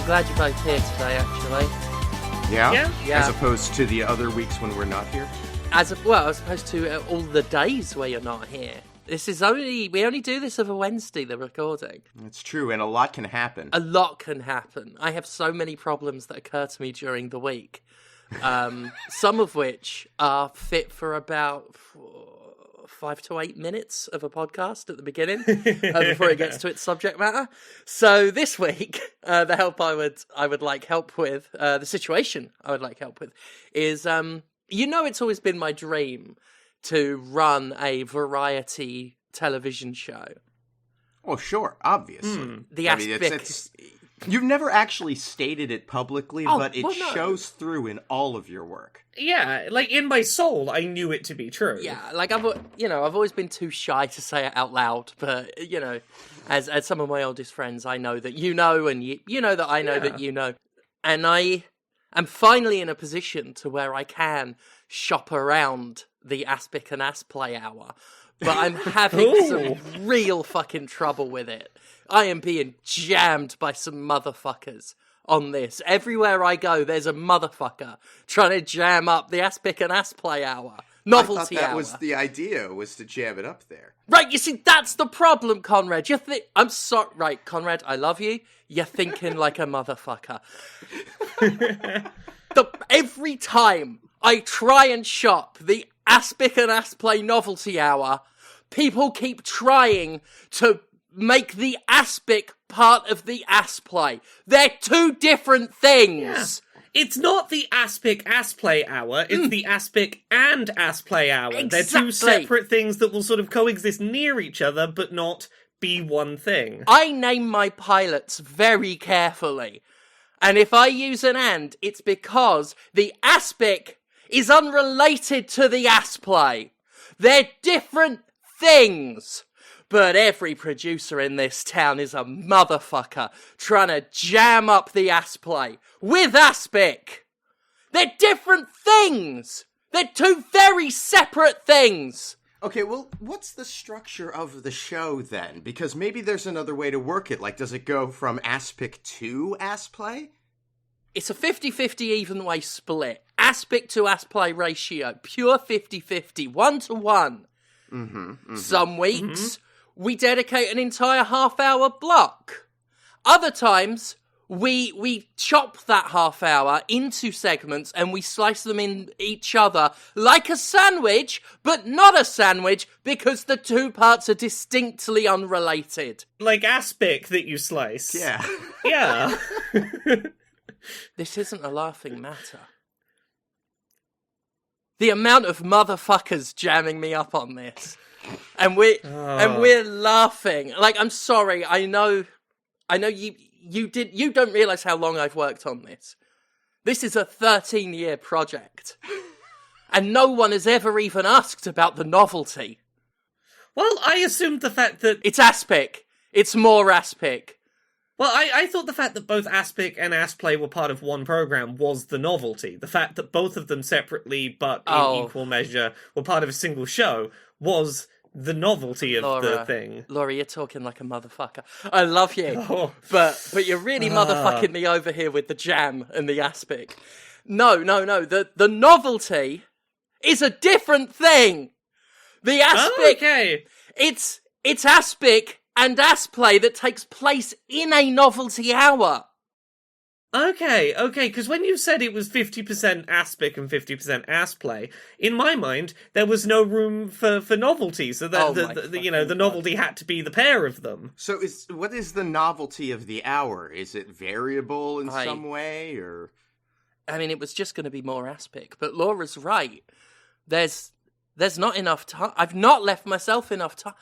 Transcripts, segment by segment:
glad you're both here today, actually. Yeah? Yeah. As opposed to the other weeks when we're not here? As opposed to all the days where you're not here. We only do this over Wednesday, the recording. It's true, and a lot can happen. A lot can happen. I have so many problems that occur to me during the week. Some of which are fit for about 5 to 8 minutes of a podcast at the beginning before it gets to its subject matter. So this week, the help I would like help with, the situation I would like help with is, it's always been my dream to run a variety television show. Oh, sure, obviously. You've never actually stated it publicly, but it shows through in all of your work. Yeah, like in my soul, I knew it to be true. Yeah, like I've always been too shy to say it out loud, but as some of my oldest friends, I know that you know, and you know that I know that you know, and I am finally in a position to where I can shop around the Aspic and Asplay hour, but I'm having some real fucking trouble with it. I am being jammed by some motherfuckers on this. Everywhere I go, there's a motherfucker trying to jam up the Aspic and Asplay hour. Novelty hour. I thought that was the idea, was to jam it up there. Right, you see, that's the problem, Conrad. I'm sorry. Right, Conrad, I love you. You're thinking like a motherfucker. Every time I try and shop the Aspic and Asplay novelty hour, people keep trying to make the Aspic part of the Asplay. They're two different things. Yeah. It's not the Aspic Asplay hour, it's the Aspic and Asplay hour. Exactly. They're two separate things that will sort of coexist near each other, but not be one thing. I name my pilots very carefully. And if I use an and, it's because the Aspic is unrelated to the Asplay. They're different things. But every producer in this town is a motherfucker trying to jam up the Asplay with Aspic. They're different things. They're two very separate things. Okay, well, what's the structure of the show then? Because maybe there's another way to work it. Like, does it go from Aspic to Asplay? It's a 50-50 even way split. Aspic to Asplay ratio. Pure 50-50. 1-to-1. Some weeks, we dedicate an entire half-hour block. Other times, we chop that half hour into segments and we slice them in each other like a sandwich, but not a sandwich because the two parts are distinctly unrelated. Like Aspic that you slice. Yeah. Yeah. This isn't a laughing matter. The amount of motherfuckers jamming me up on this. And we're laughing. Like, I'm sorry, I know you don't realise how long I've worked on this. This is a 13-year project. And no one has ever even asked about the novelty. Well, I assumed the fact that... It's Aspic. It's more Aspic. Well, I thought the fact that both Aspic and Asplay were part of one program was the novelty. The fact that both of them separately, but in equal measure, were part of a single show was the novelty of the thing. Laura, you're talking like a motherfucker. I love you, but you're really motherfucking me over here with the jam and the Aspic. No. The novelty is a different thing. The Aspic, it's Aspic and Asplay that takes place in a novelty hour. Okay, because when you said it was 50% Aspic and 50% Asplay, in my mind, there was no room for novelty, so that the novelty had to be the pair of them. So what is the novelty of the hour? Is it variable in some way, or...? I mean, it was just going to be more Aspic, but Laura's right. There's not enough time. I've not left myself enough time.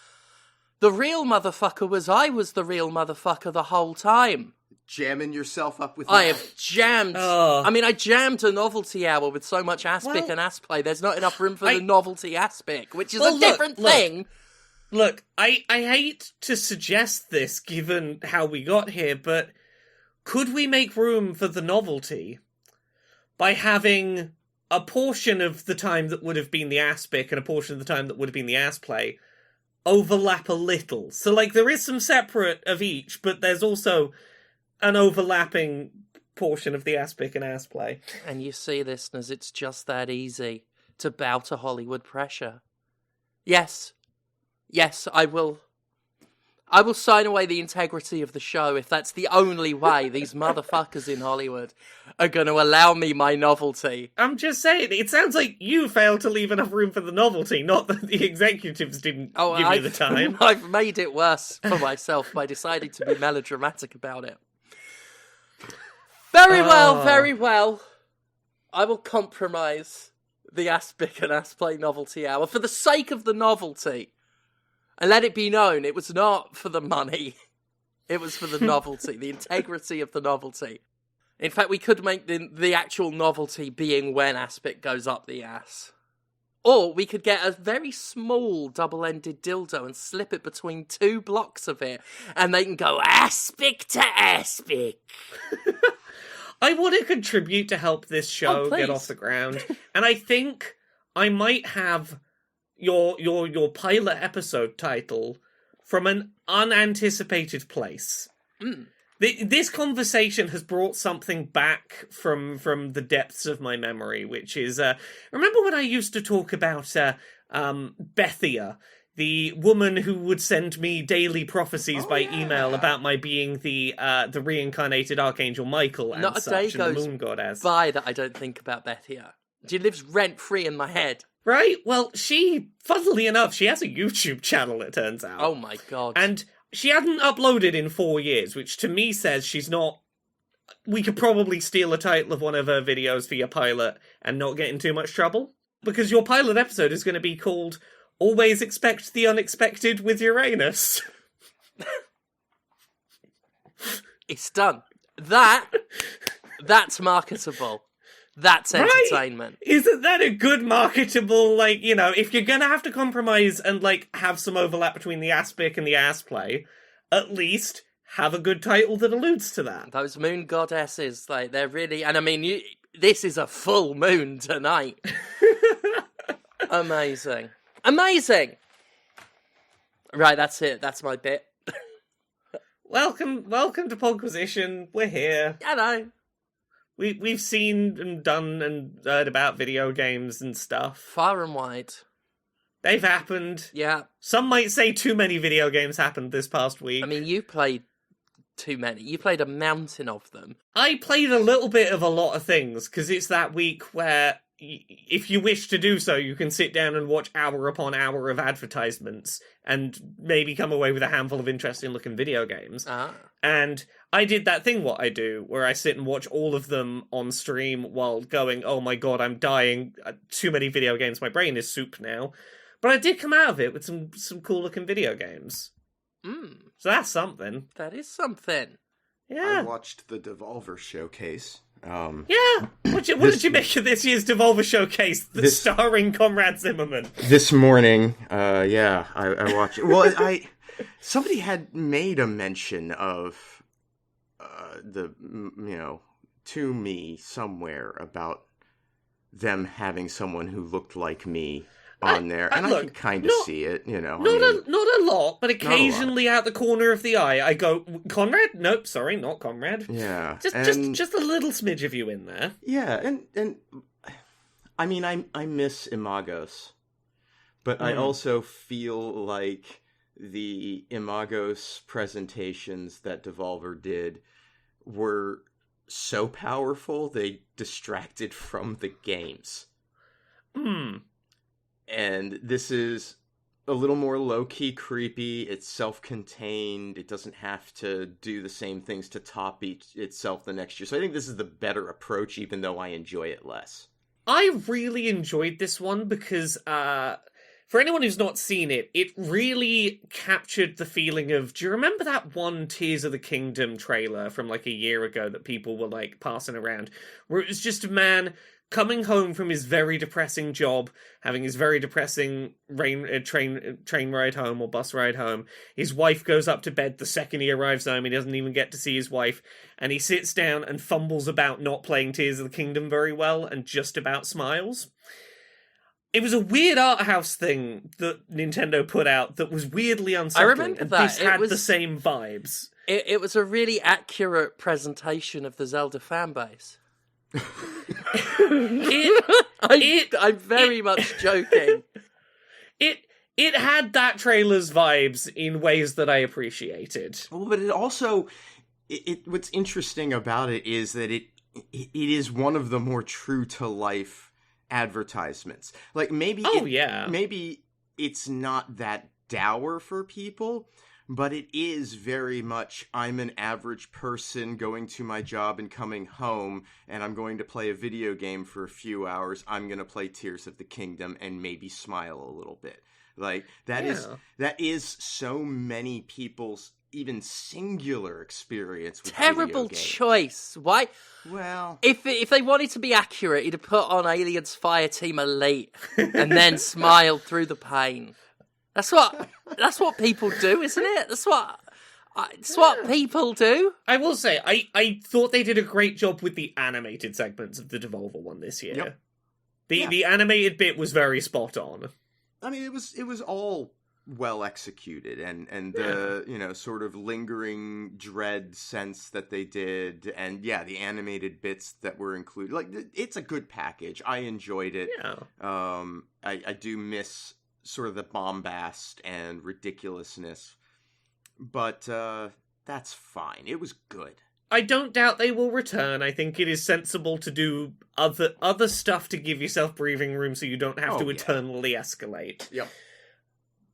The real motherfucker was I was the real motherfucker the whole time. Jamming yourself up with... I have jammed... I mean, I jammed a novelty hour with so much Aspic and Asplay. There's not enough room for the novelty Aspic, which is a different thing. Look, I hate to suggest this, given how we got here, but could we make room for the novelty by having a portion of the time that would have been the Aspic and a portion of the time that would have been the Asplay overlap a little? So, like, there is some separate of each, but there's also an overlapping portion of the aspic and ass play. And you see, listeners, it's just that easy to bow to Hollywood pressure. Yes, I will sign away the integrity of the show if that's the only way these motherfuckers in Hollywood are going to allow me my novelty. I'm just saying, it sounds like you failed to leave enough room for the novelty, not that the executives didn't give you the time. I've made it worse for myself by deciding to be melodramatic about it. Very well. I will compromise the Aspic and Asplay novelty hour for the sake of the novelty. And let it be known, it was not for the money. It was for the novelty, the integrity of the novelty. In fact, we could make the actual novelty being when Aspic goes up the ass. Or we could get a very small double-ended dildo and slip it between 2 blocks of it. And they can go Aspic to Aspic. I want to contribute to help this show get off the ground. And I think I might have your pilot episode title from an unanticipated place. This conversation has brought something back from the depths of my memory, which is, remember when I used to talk about Bethia, the woman who would send me daily prophecies by email about my being the reincarnated Archangel Michael and Not a such, day and goes the moon goddess. by that I don't think about Bethia. She lives rent-free in my head. Right? Well, funnily enough, she has a YouTube channel, it turns out. Oh my god. And she hadn't uploaded in 4 years, which to me says she's not... We could probably steal a title of one of her videos for your pilot and not get in too much trouble. Because your pilot episode is going to be called Always Expect the Unexpected with Uranus. It's done. That's marketable. That's entertainment. Right? Isn't that a good marketable, if you're gonna have to compromise and, have some overlap between the aspic and the ass play, at least have a good title that alludes to that. Those moon goddesses, they're really... And I mean, this is a full moon tonight. Amazing. Right, that's it. That's my bit. Welcome to Podquisition. We're here. I know. We've seen and done and heard about video games and stuff. Far and wide. They've happened. Yeah. Some might say too many video games happened this past week. I mean, you played too many. You played a mountain of them. I played a little bit of a lot of things, because it's that week where, if you wish to do so, you can sit down and watch hour upon hour of advertisements and maybe come away with a handful of interesting looking video games. And I did that thing what I do, where I sit and watch all of them on stream while going, oh my god, I'm dying, too many video games, my brain is soup now. But I did come out of it with some cool looking video games. So that's something. That is something. Yeah. I watched the Devolver Showcase. Yeah. What did you make of this year's Devolver Showcase, starring Conrad Zimmerman? This morning, I watched it. Well, somebody had made a mention of to me somewhere about them having someone who looked like me on there, and I can kind of see it, Not a lot, but occasionally out the corner of the eye, I go, Conrad? Nope, sorry, not Conrad. Yeah, just a little smidge of you in there. Yeah, and I mean, I miss Imagos, but I also feel like the Imagos presentations that Devolver did were so powerful they distracted from the games. And this is a little more low-key creepy. It's self-contained. It doesn't have to do the same things to top itself the next year. So I think this is the better approach, even though I enjoy it less. I really enjoyed this one because, for anyone who's not seen it, it really captured the feeling of, do you remember that one Tears of the Kingdom trailer from a year ago that people were passing around, where it was just a man coming home from his very depressing job, having his very depressing train ride home or bus ride home. His wife goes up to bed the second he arrives home. He doesn't even get to see his wife. And he sits down and fumbles about not playing Tears of the Kingdom very well and just about smiles. It was a weird art house thing that Nintendo put out that was weirdly unsettling. I remember that. This had the same vibes. It was a really accurate presentation of the Zelda fanbase. I'm very much joking. It had that trailer's vibes in ways that I appreciated. Well, but it also, what's interesting about it is that it is one of the more true to life advertisements. Like maybe it's not that dour for people, but it is very much, I'm an average person going to my job and coming home, and I'm going to play a video game for a few hours. I'm going to play Tears of the Kingdom and maybe smile a little bit. Like, that is so many people's even singular experience with terrible video games. Choice. Why? Well, if they wanted to be accurate, he'd have put on Aliens Fireteam Elite and then smiled through the pain. That's what people do, isn't it? That's what people do. I will say, I thought they did a great job with the animated segments of the Devolver one this year. Yep. The animated bit was very spot on. I mean, it was all well executed, and the sort of lingering dread sense that they did, and the animated bits that were included. Like, it's a good package. I enjoyed it. Yeah. I do miss sort of the bombast and ridiculousness, but that's fine. It was good. I don't doubt they will return. I think it is sensible to do other stuff to give yourself breathing room so you don't have to eternally escalate. Yep.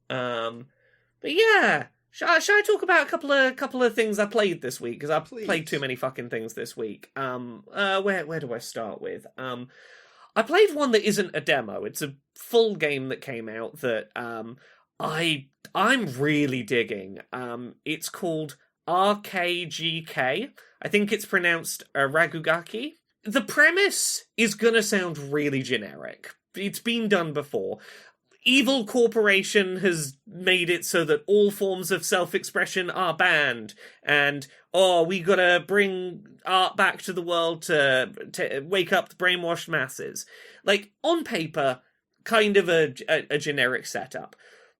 But yeah, shall I talk about a couple of things I played this week? Because I played too many fucking things this week. Where do I start with? I played one that isn't a demo. It's a full game that came out that I'm really digging. It's called RKGK. I think it's pronounced Ragugaki. The premise is gonna sound really generic. It's been done before. Evil corporation has made it so that all forms of self-expression are banned, and we gotta bring art back to the world to wake up the brainwashed masses. Like, on paper, kind of a generic setup.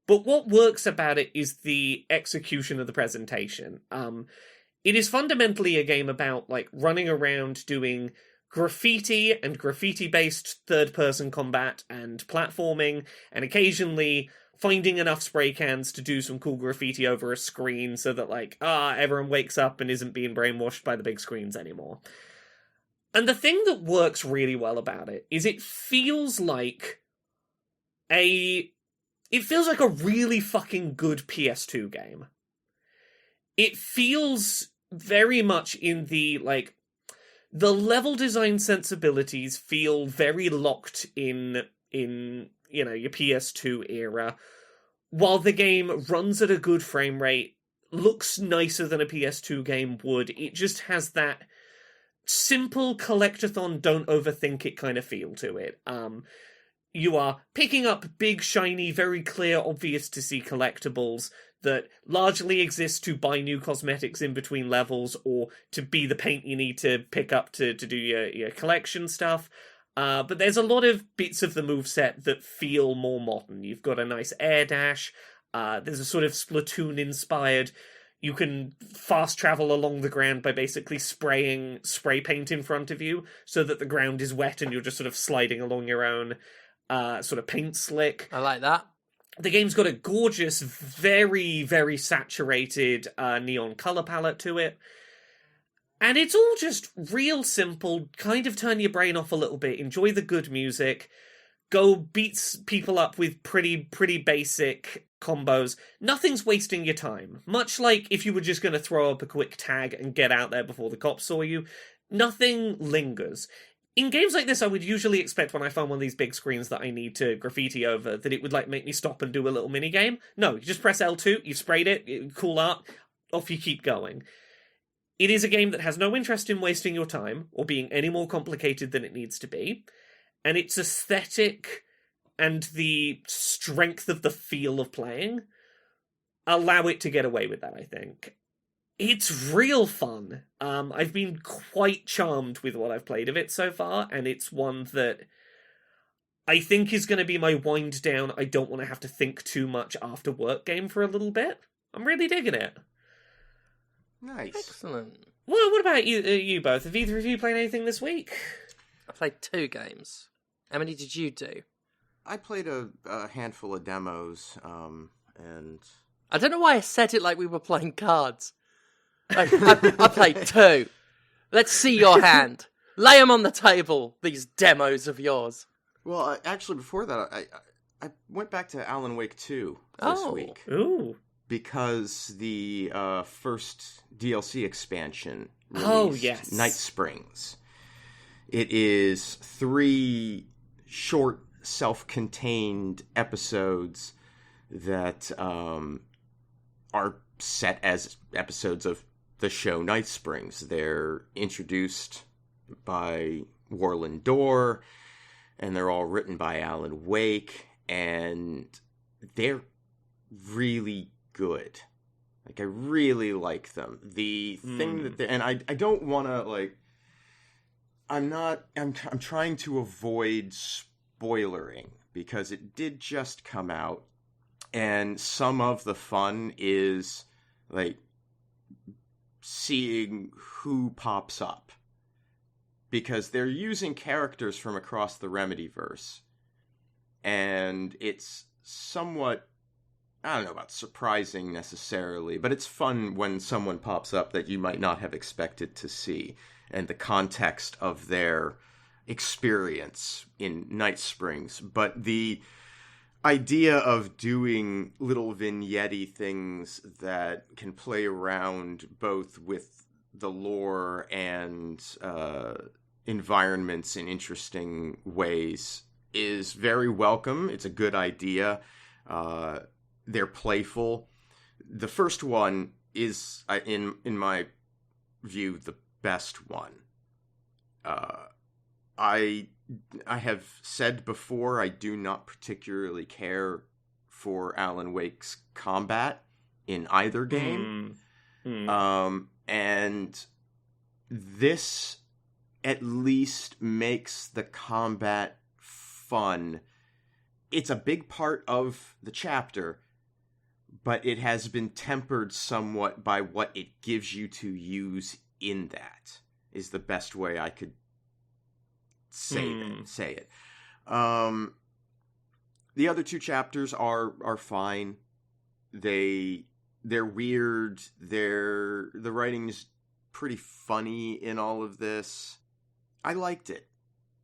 But what works about it is the execution of the presentation. It is fundamentally a game about, like, running around doing graffiti and graffiti-based third-person combat and platforming, and occasionally finding enough spray cans to do some cool graffiti over a screen so that, like, everyone wakes up and isn't being brainwashed by the big screens anymore. And the thing that works really well about it is it feels like a really fucking good PS2 game. It feels very much in the the level design sensibilities feel very locked in your PS2 era, while the game runs at a good frame rate, looks nicer than a PS2 game would. It just has that simple collectathon, don't overthink it kind of feel to it. You are picking up big, shiny, very clear, obvious to see collectibles that largely exist to buy new cosmetics in between levels or to be the paint you need to pick up to do your collection stuff. But there's a lot of bits of the moveset that feel more modern. You've got a nice air dash. There's a sort of Splatoon-inspired. You can fast travel along the ground by basically spraying spray paint in front of you so that the ground is wet and you're just sort of sliding along your own sort of paint slick. I like that. The game's got a gorgeous, very, very saturated neon color palette to it. And it's all just real simple, kind of turn your brain off a little bit, enjoy the good music, go beat people up with pretty basic combos. Nothing's wasting your time. Much like if you were just going to throw up a quick tag and get out there before the cops saw you, nothing lingers. In games like this, I would usually expect when I found one of these big screens that I need to graffiti over, that it would make me stop and do a little mini game. No, you just press L2, you've sprayed it, cool art, off you keep going. It is a game that has no interest in wasting your time, or being any more complicated than it needs to be, and its aesthetic and the strength of the feel of playing allow it to get away with that, I think. It's real fun. I've been quite charmed with what I've played of it so far, and it's one that I think is going to be my wind down, I don't want to have to think too much after work game for a little bit. I'm really digging it. Nice. Excellent. Well, what about you both? Have either of you played anything this week? I played 2 games. How many did you do? I played a handful of demos, and... I don't know why I said it like we were playing cards. I played 2. Let's see your hand. Lay them on the table, these demos of yours. Well, actually, before that, I went back to Alan Wake 2 this week. Ooh. Because the first DLC expansion released, Oh, yes. Night Springs. It is 3 short, self-contained episodes that are set as episodes of the show Night Springs. They're introduced by Warland Dorr, and they're all written by Alan Wake, and they're really good. Like, I really like them. The thing that and I don't want to, like, I'm trying to avoid spoilering, because it did just come out, and some of the fun is, like, seeing who pops up. Because they're using characters from across the Remedyverse. And it's somewhat, I don't know about surprising necessarily, but it's fun when someone pops up that you might not have expected to see, and the context of their experience in Night Springs. But the idea of doing little vignette things that can play around both with the lore and environments in interesting ways is very welcome. It's a good idea. They're playful. The first one is, in my view, the best one. I have said before, I do not particularly care for Alan Wake's combat in either game. And this at least makes the combat fun. It's a big part of the chapter, but it has been tempered somewhat by what it gives you to use in that, is the best way I could say it. The other 2 chapters are fine. They're weird. The writing is pretty funny in all of this. I liked it.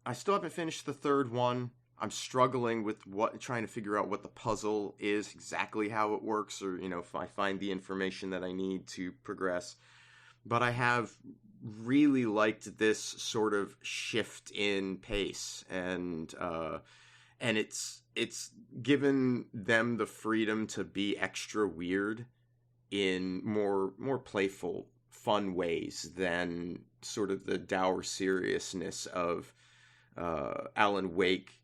I still haven't finished the 3rd one. I'm struggling with trying to figure out what the puzzle is, exactly how it works, or, if I find the information that I need to progress. But I have really liked this sort of shift in pace, and it's given them the freedom to be extra weird in more playful, fun ways than sort of the dour seriousness of Alan Wake.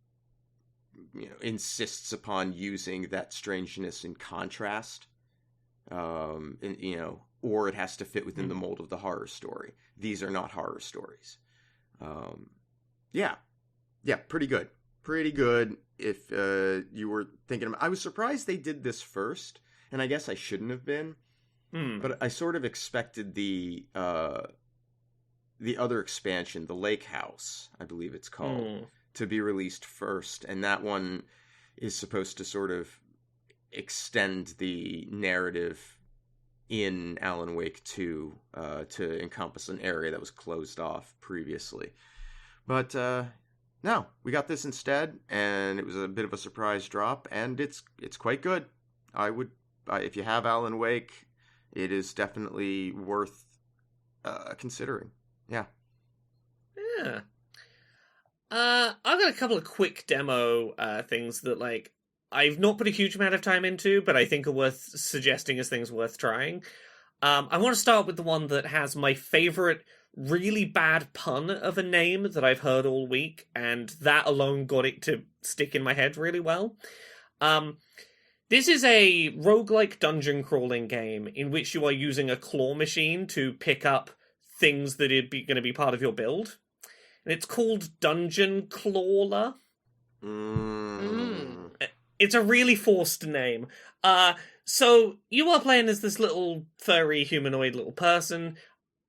Insists upon using that strangeness in contrast, or it has to fit within the mold of the horror story. These are not horror stories. Pretty good. Pretty good. If you were thinking, I was surprised they did this first, and I guess I shouldn't have been. But I sort of expected the other expansion, the Lake House, I believe it's called, to be released first, and that one is supposed to sort of extend the narrative in Alan Wake 2 to encompass an area that was closed off previously. But no, we got this instead, and it was a bit of a surprise drop, and it's quite good. If you have Alan Wake, it is definitely worth considering. Yeah. I've got a couple of quick demo things that, I've not put a huge amount of time into, but I think are worth suggesting as things worth trying. I want to start with the one that has my favorite really bad pun of a name that I've heard all week, and that alone got it to stick in my head really well. This is a roguelike dungeon crawling game in which you are using a claw machine to pick up things that are going to be part of your build. And it's called Dungeon Clawler. It's a really forced name. So, you are playing as this little furry humanoid little person,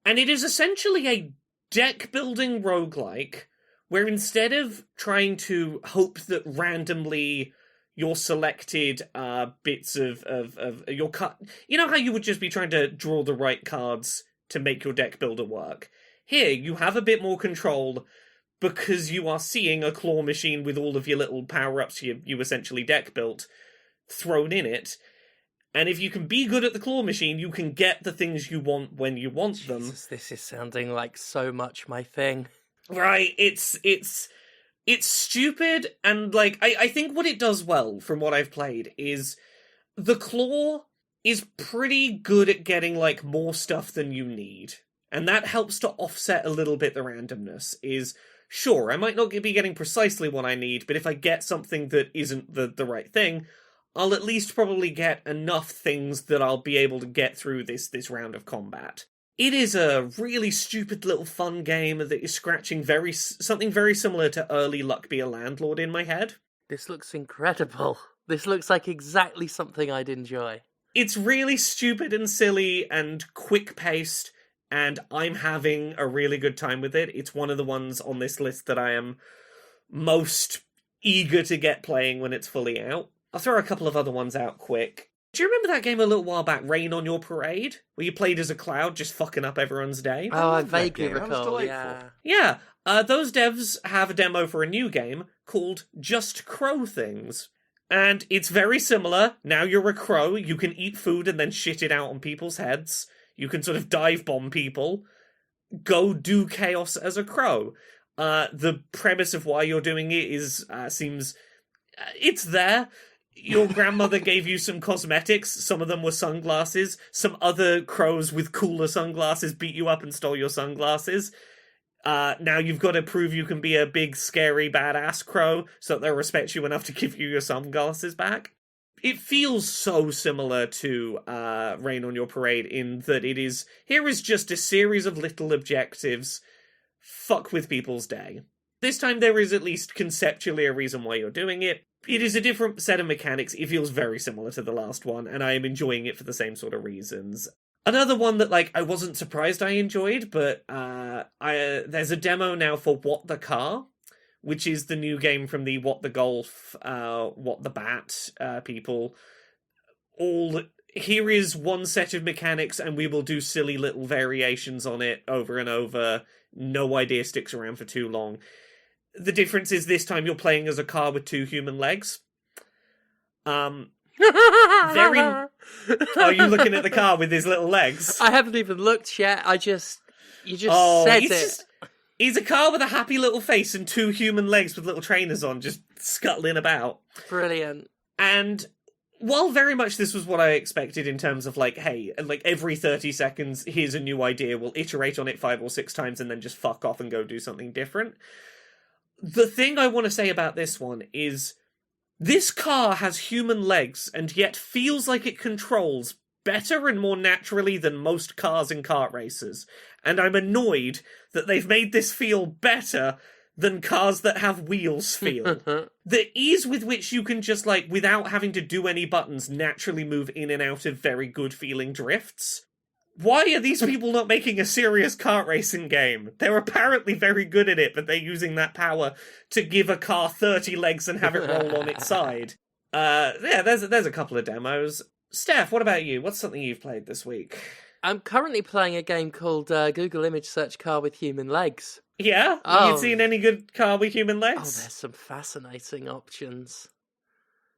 and it is essentially a deck-building roguelike, where instead of trying to hope that randomly your selected bits of your card... You know how you would just be trying to draw the right cards to make your deck builder work? Here, you have a bit more control because you are seeing a claw machine with all of your little power-ups you essentially deck built thrown in it. And if you can be good at the claw machine, you can get the things you want when you want them. Jesus, this is sounding like so much my thing. Right, it's stupid, and like I think what it does well from what I've played is the claw is pretty good at getting like more stuff than you need. And that helps to offset a little bit the randomness. Is sure, I might not be getting precisely what I need, but if I get something that isn't the right thing, I'll at least probably get enough things that I'll be able to get through this round of combat. It is a really stupid little fun game that is scratching something very similar to early Luck Be a Landlord in my head. This looks incredible. This looks like exactly something I'd enjoy. It's really stupid and silly and quick-paced, and I'm having a really good time with it. It's one of the ones on this list that I am most eager to get playing when it's fully out. I'll throw a couple of other ones out quick. Do you remember that game a little while back, Rain on Your Parade? Where you played as a cloud, just fucking up everyone's day? Oh, I vaguely recall, yeah. Yeah, those devs have a demo for a new game called Just Crow Things. And it's very similar. Now you're a crow, you can eat food and then shit it out on people's heads. You can sort of dive bomb people. Go do chaos as a crow. The premise of why you're doing it seems... it's there. Your grandmother gave you some cosmetics. Some of them were sunglasses. Some other crows with cooler sunglasses beat you up and stole your sunglasses. Now you've got to prove you can be a big, scary, badass crow so that they'll respect you enough to give you your sunglasses back. It feels so similar to Rain on Your Parade in that here is just a series of little objectives. Fuck with people's day. This time there is at least conceptually a reason why you're doing it. It is a different set of mechanics. It feels very similar to the last one, and I am enjoying it for the same sort of reasons. Another one that, like, I wasn't surprised I enjoyed, but there's a demo now for What the Car, which is the new game from the What the Golf, What the Bat people. Here is one set of mechanics, and we will do silly little variations on it over and over. No idea sticks around for too long. The difference is this time you're playing as a car with 2 human legs. Are you looking at the car with his little legs? I haven't even looked yet. You just said it. He's a car with a happy little face and 2 human legs with little trainers on, just scuttling about. Brilliant. And while very much this was what I expected in terms of like, hey, like every 30 seconds, here's a new idea, we'll iterate on it 5 or 6 times and then just fuck off and go do something different. The thing I want to say about this one is this car has human legs and yet feels like it controls better and more naturally than most cars in kart races. And I'm annoyed that they've made this feel better than cars that have wheels feel. The ease with which you can just, like, without having to do any buttons, naturally move in and out of very good feeling drifts. Why are these people not making a serious kart racing game? They're apparently very good at it, but they're using that power to give a car 30 legs and have it roll on its side. There's a couple of demos. Steph, what about you? What's something you've played this week? I'm currently playing a game called Google Image Search Car with Human Legs. Yeah? Have you seen any good car with human legs? Oh, there's some fascinating options.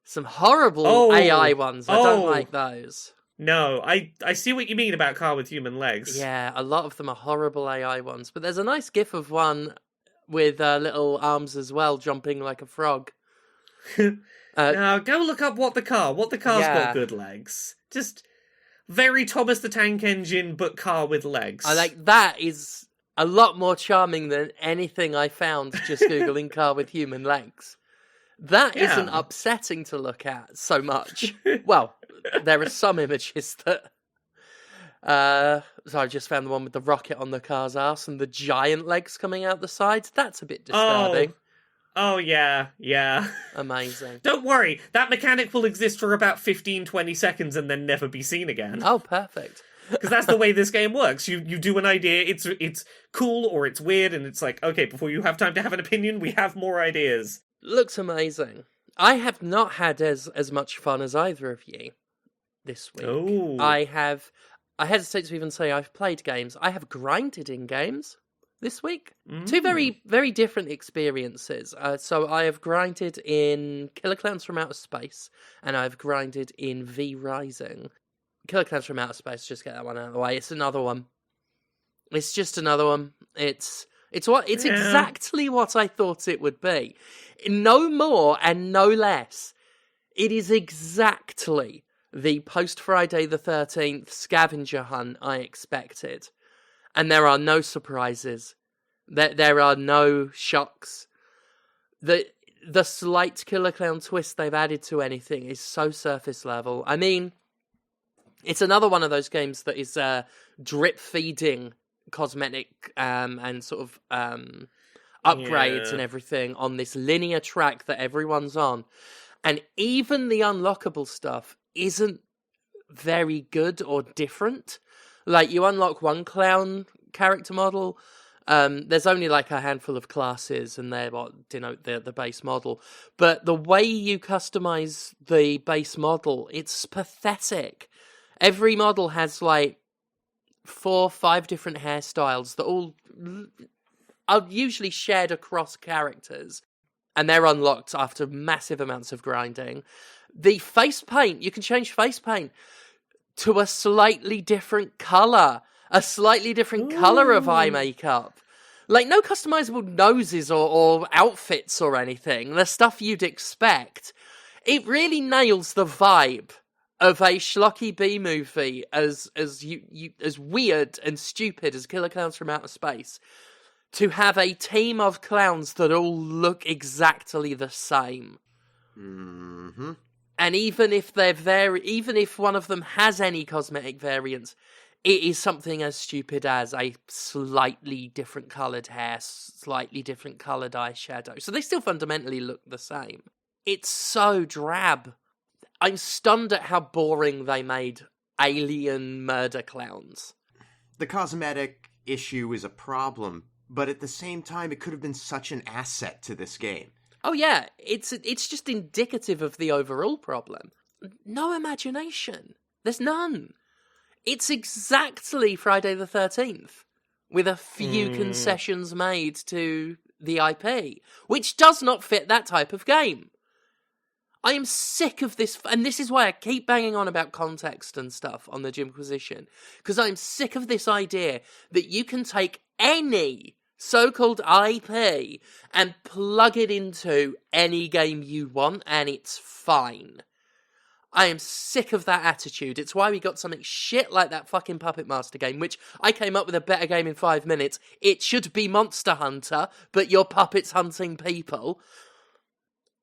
Some horrible AI ones. I don't like those. No, I see what you mean about car with human legs. Yeah, a lot of them are horrible AI ones, but there's a nice gif of one with little arms as well, jumping like a frog. Now, go look up What the Car. What the Car's got good legs. Just very Thomas the Tank Engine, but car with legs. That is a lot more charming than anything I found just Googling car with human legs. That isn't upsetting to look at so much. Well, there are some images that... so I just found the one with the rocket on the car's arse and the giant legs coming out the sides. That's a bit disturbing. Oh, yeah. Amazing. Don't worry, that mechanic will exist for about 15-20 seconds and then never be seen again. Oh, perfect. Because that's the way this game works. You do an idea, it's cool or it's weird, and it's like, okay, before you have time to have an opinion, we have more ideas. Looks amazing. I have not had as much fun as either of you this week. Oh. I hesitate to even say I've played games. I have grinded in games this week. Two very, very different experiences. So I have grinded in Killer Klowns from Outer Space, and I've grinded in V Rising. Killer Klowns from Outer Space, just get that one out of the way. It's another one. It's just another one. It's exactly what I thought it would be. No more and no less. It is exactly the post-Friday the 13th scavenger hunt I expected. And there are no surprises. There are no shocks. The slight Killer Clown twist they've added to anything is so surface level. I mean, it's another one of those games that is drip-feeding cosmetic and sort of upgrades and everything on this linear track that everyone's on. And even the unlockable stuff isn't very good or different. Like, you unlock one clown character model, there's only like a handful of classes, and they're what denote the base model. But the way you customize the base model, it's pathetic. Every model has like 4 or 5 different hairstyles that all are usually shared across characters, and they're unlocked after massive amounts of grinding. The face paint, you can change face paint to a slightly different colour. A slightly different colour of eye makeup. Like, no customizable noses or outfits or anything. The stuff you'd expect. It really nails the vibe of a schlocky B-movie as weird and stupid as Killer Clowns from Outer Space. To have a team of clowns that all look exactly the same. Mm-hmm. And even if one of them has any cosmetic variants, it is something as stupid as a slightly different coloured hair, slightly different coloured eyeshadow. So they still fundamentally look the same. It's so drab. I'm stunned at how boring they made alien murder clowns. The cosmetic issue is a problem, but at the same time, it could have been such an asset to this game. Oh yeah, it's just indicative of the overall problem. No imagination. There's none. It's exactly Friday the 13th, with a few concessions made to the IP, which does not fit that type of game. I am sick of this, and this is why I keep banging on about context and stuff on the Jimquisition, because I'm sick of this idea that you can take any so-called IP and plug it into any game you want, and it's fine. I am sick of that attitude. It's why we got something shit like that fucking Puppet Master game, which I came up with a better game in 5 minutes. It should be Monster Hunter, but your puppets hunting people.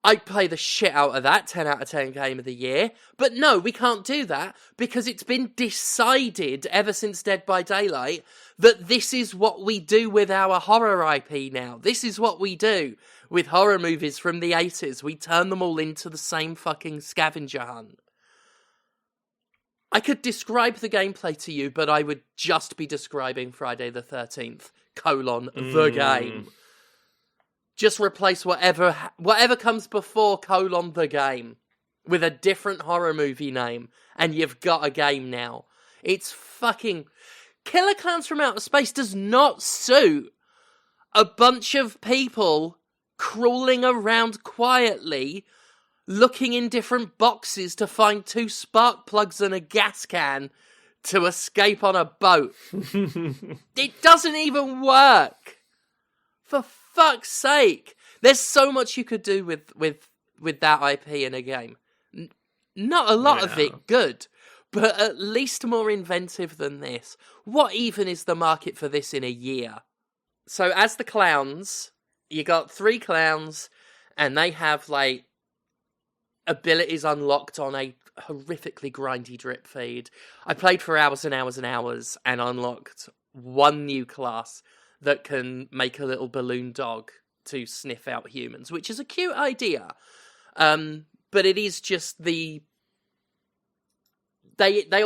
I'd play the shit out of that 10 out of 10 game of the year. But no, we can't do that because it's been decided ever since Dead by Daylight that this is what we do with our horror IP now. This is what we do with horror movies from the 80s. We turn them all into the same fucking scavenger hunt. I could describe the gameplay to you, but I would just be describing Friday the 13th, the game. Just replace whatever comes before the game with a different horror movie name, and you've got a game now. It's fucking... Killer Clowns from Outer Space does not suit a bunch of people crawling around quietly, looking in different boxes to find 2 spark plugs and a gas can to escape on a boat. It doesn't even work. For fuck's sake. There's so much you could do with that IP in a game. Not a lot of it good, but at least more inventive than this. What even is the market for this in a year? So as the clowns, you got 3 clowns, and they have, like, abilities unlocked on a horrifically grindy drip feed. I played for hours and hours and hours and unlocked one new class that can make a little balloon dog to sniff out humans, which is a cute idea. But it is just they'll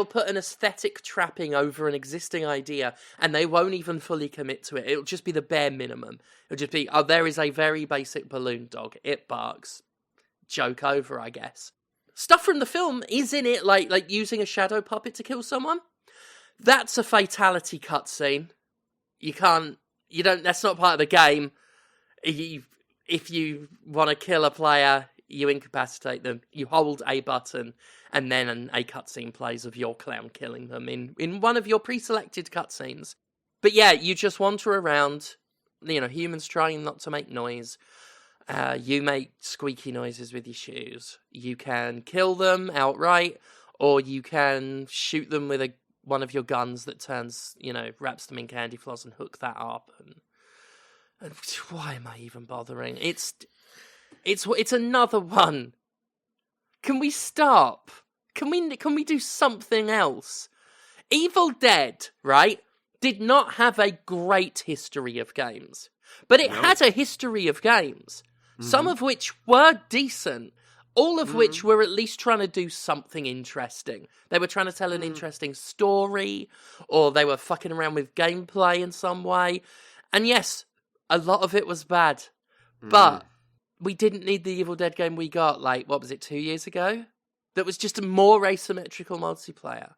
put an aesthetic trapping over an existing idea, and they won't even fully commit to it. It'll just be the bare minimum. It'll just be, there is a very basic balloon dog. It barks. Joke over, I guess. Stuff from the film is in it, like using a shadow puppet to kill someone. That's a fatality cutscene. That's not part of the game. If you want to kill a player, you incapacitate them, you hold a button, and then a cutscene plays of your clown killing them in one of your pre-selected cutscenes. But yeah, you just wander around, humans trying not to make noise. You make squeaky noises with your shoes. You can kill them outright, or you can shoot them with one of your guns that turns, wraps them in candy floss and hook that up. And why am I even bothering? It's another one. Can we stop? Can we do something else? Evil Dead, right, did not have a great history of games, but it had a history of games, some of which were decent, all of which were at least trying to do something interesting. They were trying to tell an interesting story, or they were fucking around with gameplay in some way. And yes, a lot of it was bad, but we didn't need the Evil Dead game we got, 2 years ago? That was just a more asymmetrical multiplayer.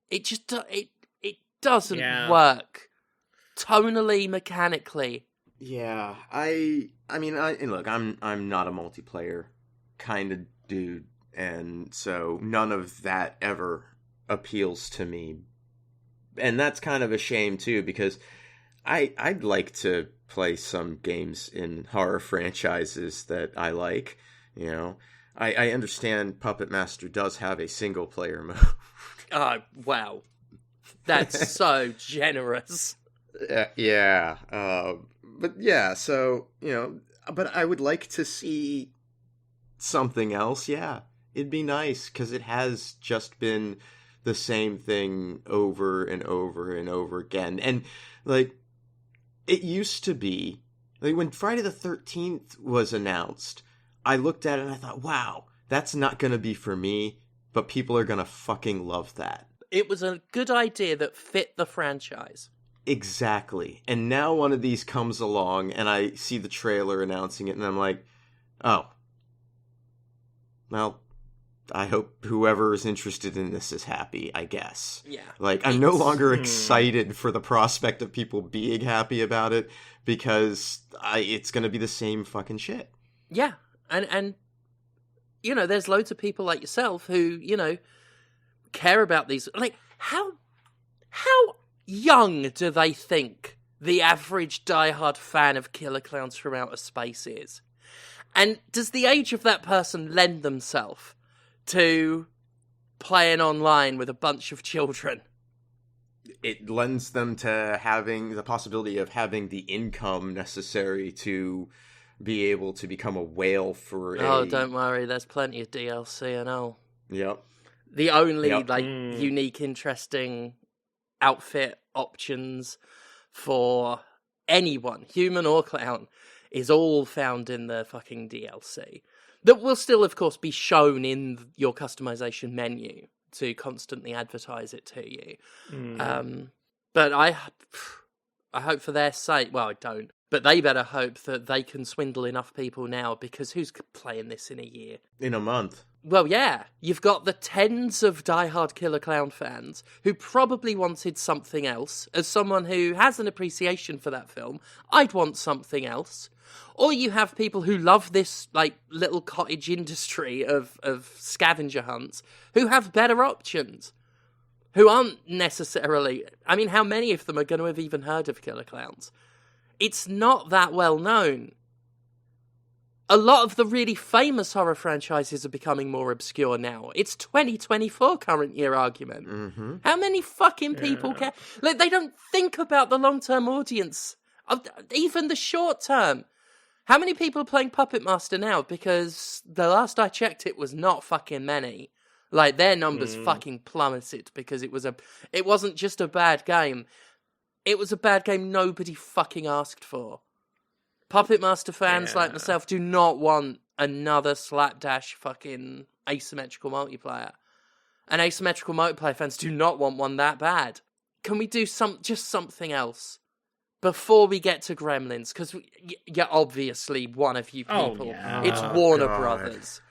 It just, it doesn't work. Tonally, mechanically. Yeah, I mean, look, I'm not a multiplayer kind of dude, and so none of that ever appeals to me. And that's kind of a shame, too, because I'd like to play some games in horror franchises that I like, I understand Puppet Master does have a single-player mode. Oh, wow. That's so generous. Yeah. But yeah, so, but I would like to see something else, yeah. It'd be nice, because it has just been the same thing over and over and over again. And, it used to be, when Friday the 13th was announced, I looked at it and I thought, wow, that's not going to be for me, but people are going to fucking love that. It was a good idea that fit the franchise. Exactly. And now one of these comes along and I see the trailer announcing it and I'm like, oh, well, I hope whoever is interested in this is happy, I guess. Yeah. I'm no longer excited for the prospect of people being happy about it because it's going to be the same fucking shit. Yeah. And there's loads of people like yourself who, care about these. How young do they think the average diehard fan of Killer Klowns from Outer Space is? And does the age of that person lend themselves to playing online with a bunch of children? It lends them to having the possibility of having the income necessary to be able to become a whale for don't worry, there's plenty of DLC and all. Yep. The only, unique, interesting outfit options for anyone, human or clown, is all found in the fucking DLC. That will still, of course, be shown in your customization menu to constantly advertise it to you. But I hope for their sake, well, I don't, but they better hope that they can swindle enough people now, because who's playing this in a year? In a month. Well, yeah, you've got the tens of diehard Killer Clown fans who probably wanted something else. As someone who has an appreciation for that film, I'd want something else. Or you have people who love this, little cottage industry of scavenger hunts, who have better options, who aren't necessarily... I mean, how many of them are going to have even heard of Killer Klowns? It's not that well known. A lot of the really famous horror franchises are becoming more obscure now. It's 2024 current year argument. Mm-hmm. How many fucking people care? They don't think about the long-term audience, even the short-term. How many people are playing Puppet Master now? Because the last I checked, it was not fucking many. Their numbers fucking plummeted because it wasn't just a bad game. It was a bad game nobody fucking asked for. Puppet Master fans like myself do not want another slapdash fucking asymmetrical multiplayer. And asymmetrical multiplayer fans do not want one that bad. Can we do just something else before we get to Gremlins? Because you're obviously one of you people. It's Warner Brothers.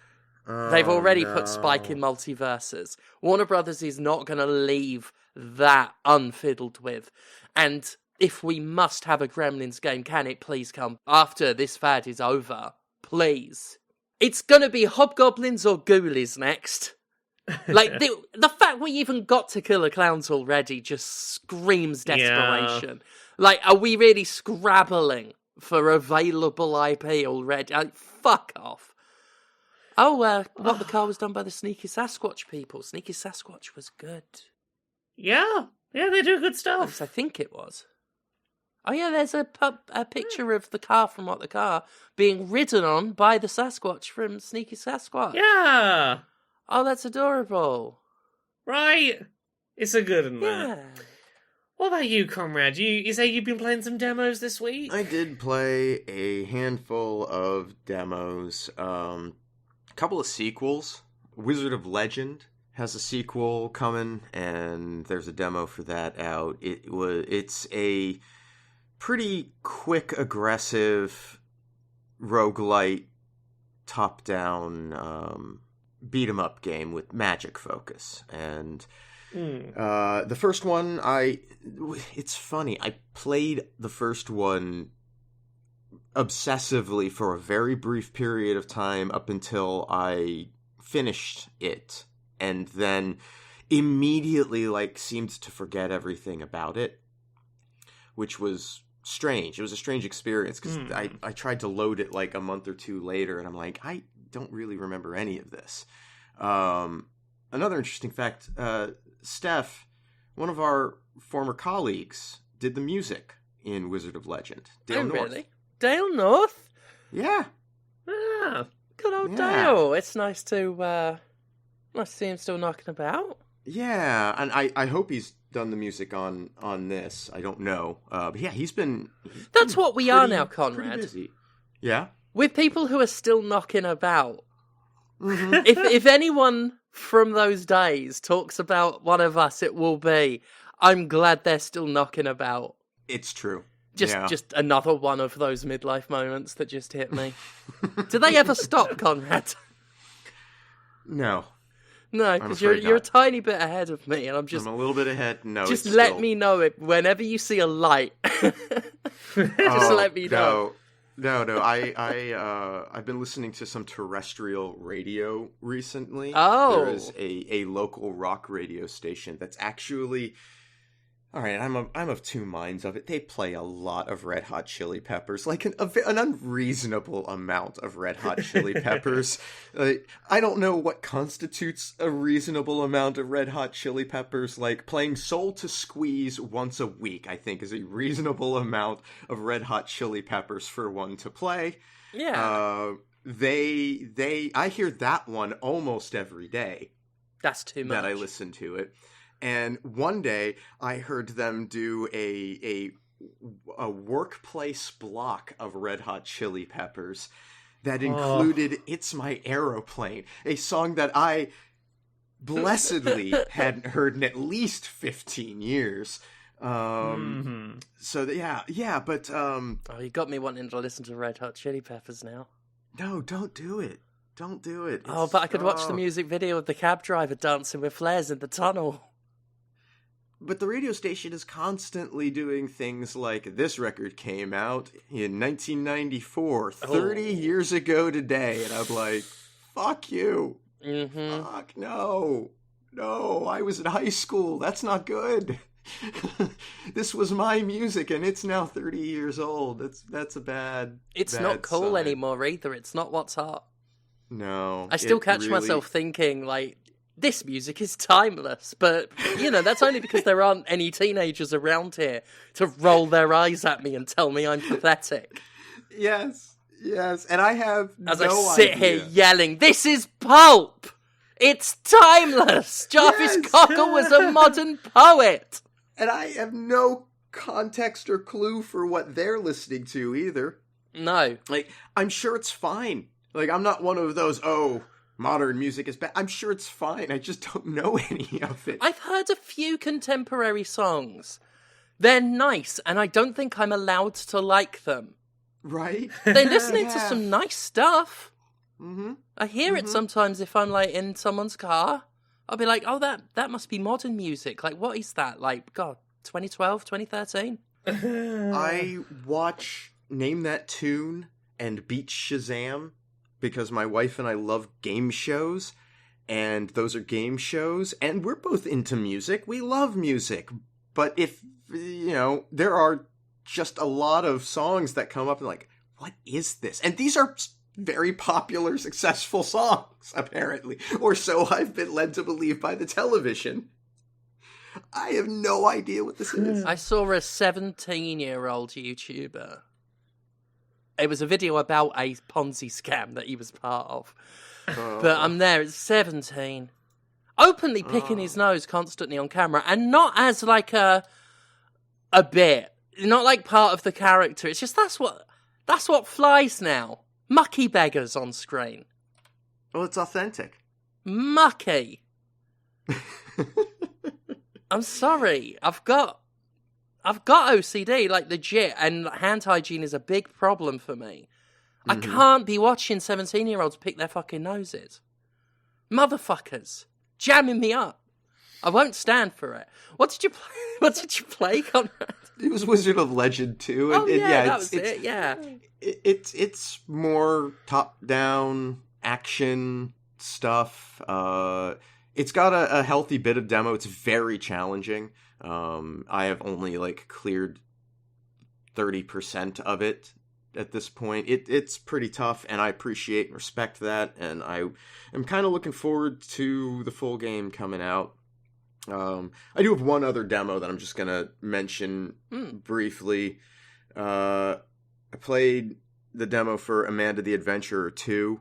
They've already put Spike in Multiverses. Warner Brothers is not going to leave that unfiddled with. And if we must have a Gremlins game, can it please come after this fad is over? Please. It's going to be Hobgoblins or Ghoulies next. Like, the fact we even got to Killer Klowns already just screams desperation. Like, are we really scrabbling for available IP already? Like, fuck off. Oh, What the Car was done by the Sneaky Sasquatch people. Sneaky Sasquatch was good. Yeah, they do good stuff. I think it was. Oh yeah, there's a picture of the car from What the Car being ridden on by the Sasquatch from Sneaky Sasquatch. Yeah. Oh, that's adorable. Right. It's a good one, Yeah. that. What about you, Comrade? You say you've been playing some demos this week? I did play a handful of demos. Couple of sequels. Wizard of Legend has a sequel coming, and there's a demo for that out. It's a pretty quick, aggressive roguelite top-down beat 'em up game with magic focus. And the first one, it's funny, I played the first one obsessively for a very brief period of time up until I finished it, and then immediately seemed to forget everything about it, which was strange. It was a strange experience because I tried to load it a month or two later, and I'm like, I don't really remember any of this. Another interesting fact, Steph, one of our former colleagues, did the music in Wizard of Legend. Dale North. Really? Dale North? Yeah. Ah. Good old Dale. It's nice to see him still knocking about. Yeah, and I hope he's done the music on this. I don't know. But yeah, he's been what we are now, Conrad. Pretty busy. Yeah? We're people who are still knocking about. Mm-hmm. If anyone from those days talks about one of us, it will be, I'm glad they're still knocking about. It's true. Just another one of those midlife moments that just hit me. Do they ever stop, Conrad? No. No, because you're a tiny bit ahead of me, and I'm a little bit ahead. No, just let me know it whenever you see a light. Let me know. No. I've been listening to some terrestrial radio recently. Oh, there is a local rock radio station that's actually. All right, I'm of two minds of it. They play a lot of Red Hot Chili Peppers, an unreasonable amount of Red Hot Chili Peppers. I don't know what constitutes a reasonable amount of Red Hot Chili Peppers. Playing Soul to Squeeze once a week, I think, is a reasonable amount of Red Hot Chili Peppers for one to play. Yeah. I hear that one almost every day. That's too much. That I listen to it. And one day, I heard them do a workplace block of Red Hot Chili Peppers that included It's My Aeroplane, a song that I blessedly hadn't heard in at least 15 years. So, yeah, but... you got me wanting to listen to Red Hot Chili Peppers now. No, don't do it. Don't do it. But I could watch the music video of the cab driver dancing with flares in the tunnel. But the radio station is constantly doing things like, this record came out in 1994, 30 years ago today. And I'm like, fuck you. Mm-hmm. Fuck, no. No, I was in high school. That's not good. This was my music, and it's now 30 years old. That's a bad It's bad not cool sign. anymore either. It's not what's hot. No. I still catch myself thinking, this music is timeless, but, that's only because there aren't any teenagers around here to roll their eyes at me and tell me I'm pathetic. Yes, and I have As no I sit idea. here yelling, this is pulp! It's timeless! Jarvis Cocker was a modern poet! And I have no context or clue for what they're listening to either. No. Like, I'm sure it's fine. Like, I'm not one of those, modern music is bad. I'm sure it's fine. I just don't know any of it. I've heard a few contemporary songs. They're nice, and I don't think I'm allowed to like them. Right? They're listening to some nice stuff. Mm-hmm. I hear it sometimes if I'm, like, in someone's car. I'll be like, oh, that must be modern music. Like, what is that? Like, God, 2012, 2013? I watch Name That Tune and Beat Shazam because my wife and I love game shows, and those are game shows, and we're both into music. We love music. But if, there are just a lot of songs that come up and like, what is this? And these are very popular, successful songs, apparently. Or so I've been led to believe by the television. I have no idea what this is. I saw a 17-year-old YouTuber. It was a video about a Ponzi scam that he was part of. But I'm there at 17. Openly picking his nose constantly on camera. And not as like a bit. Not like part of the character. It's just that's what flies now. Mucky beggars on screen. Well, it's authentic. Mucky. I'm sorry. I've got OCD, like legit, and hand hygiene is a big problem for me. I can't be watching 17-year-olds pick their fucking noses. Motherfuckers. Jamming me up. I won't stand for it. What did you play? What did you play, Conrad? It was Wizard of Legend 2. That was it, yeah. It's more top-down action stuff. It's got a healthy bit of demo. It's very challenging. I have only cleared 30% of it at this point. It's pretty tough, and I appreciate and respect that, and I am kind of looking forward to the full game coming out. I do have one other demo that I'm just going to mention briefly. I played the demo for Amanda the Adventurer 2.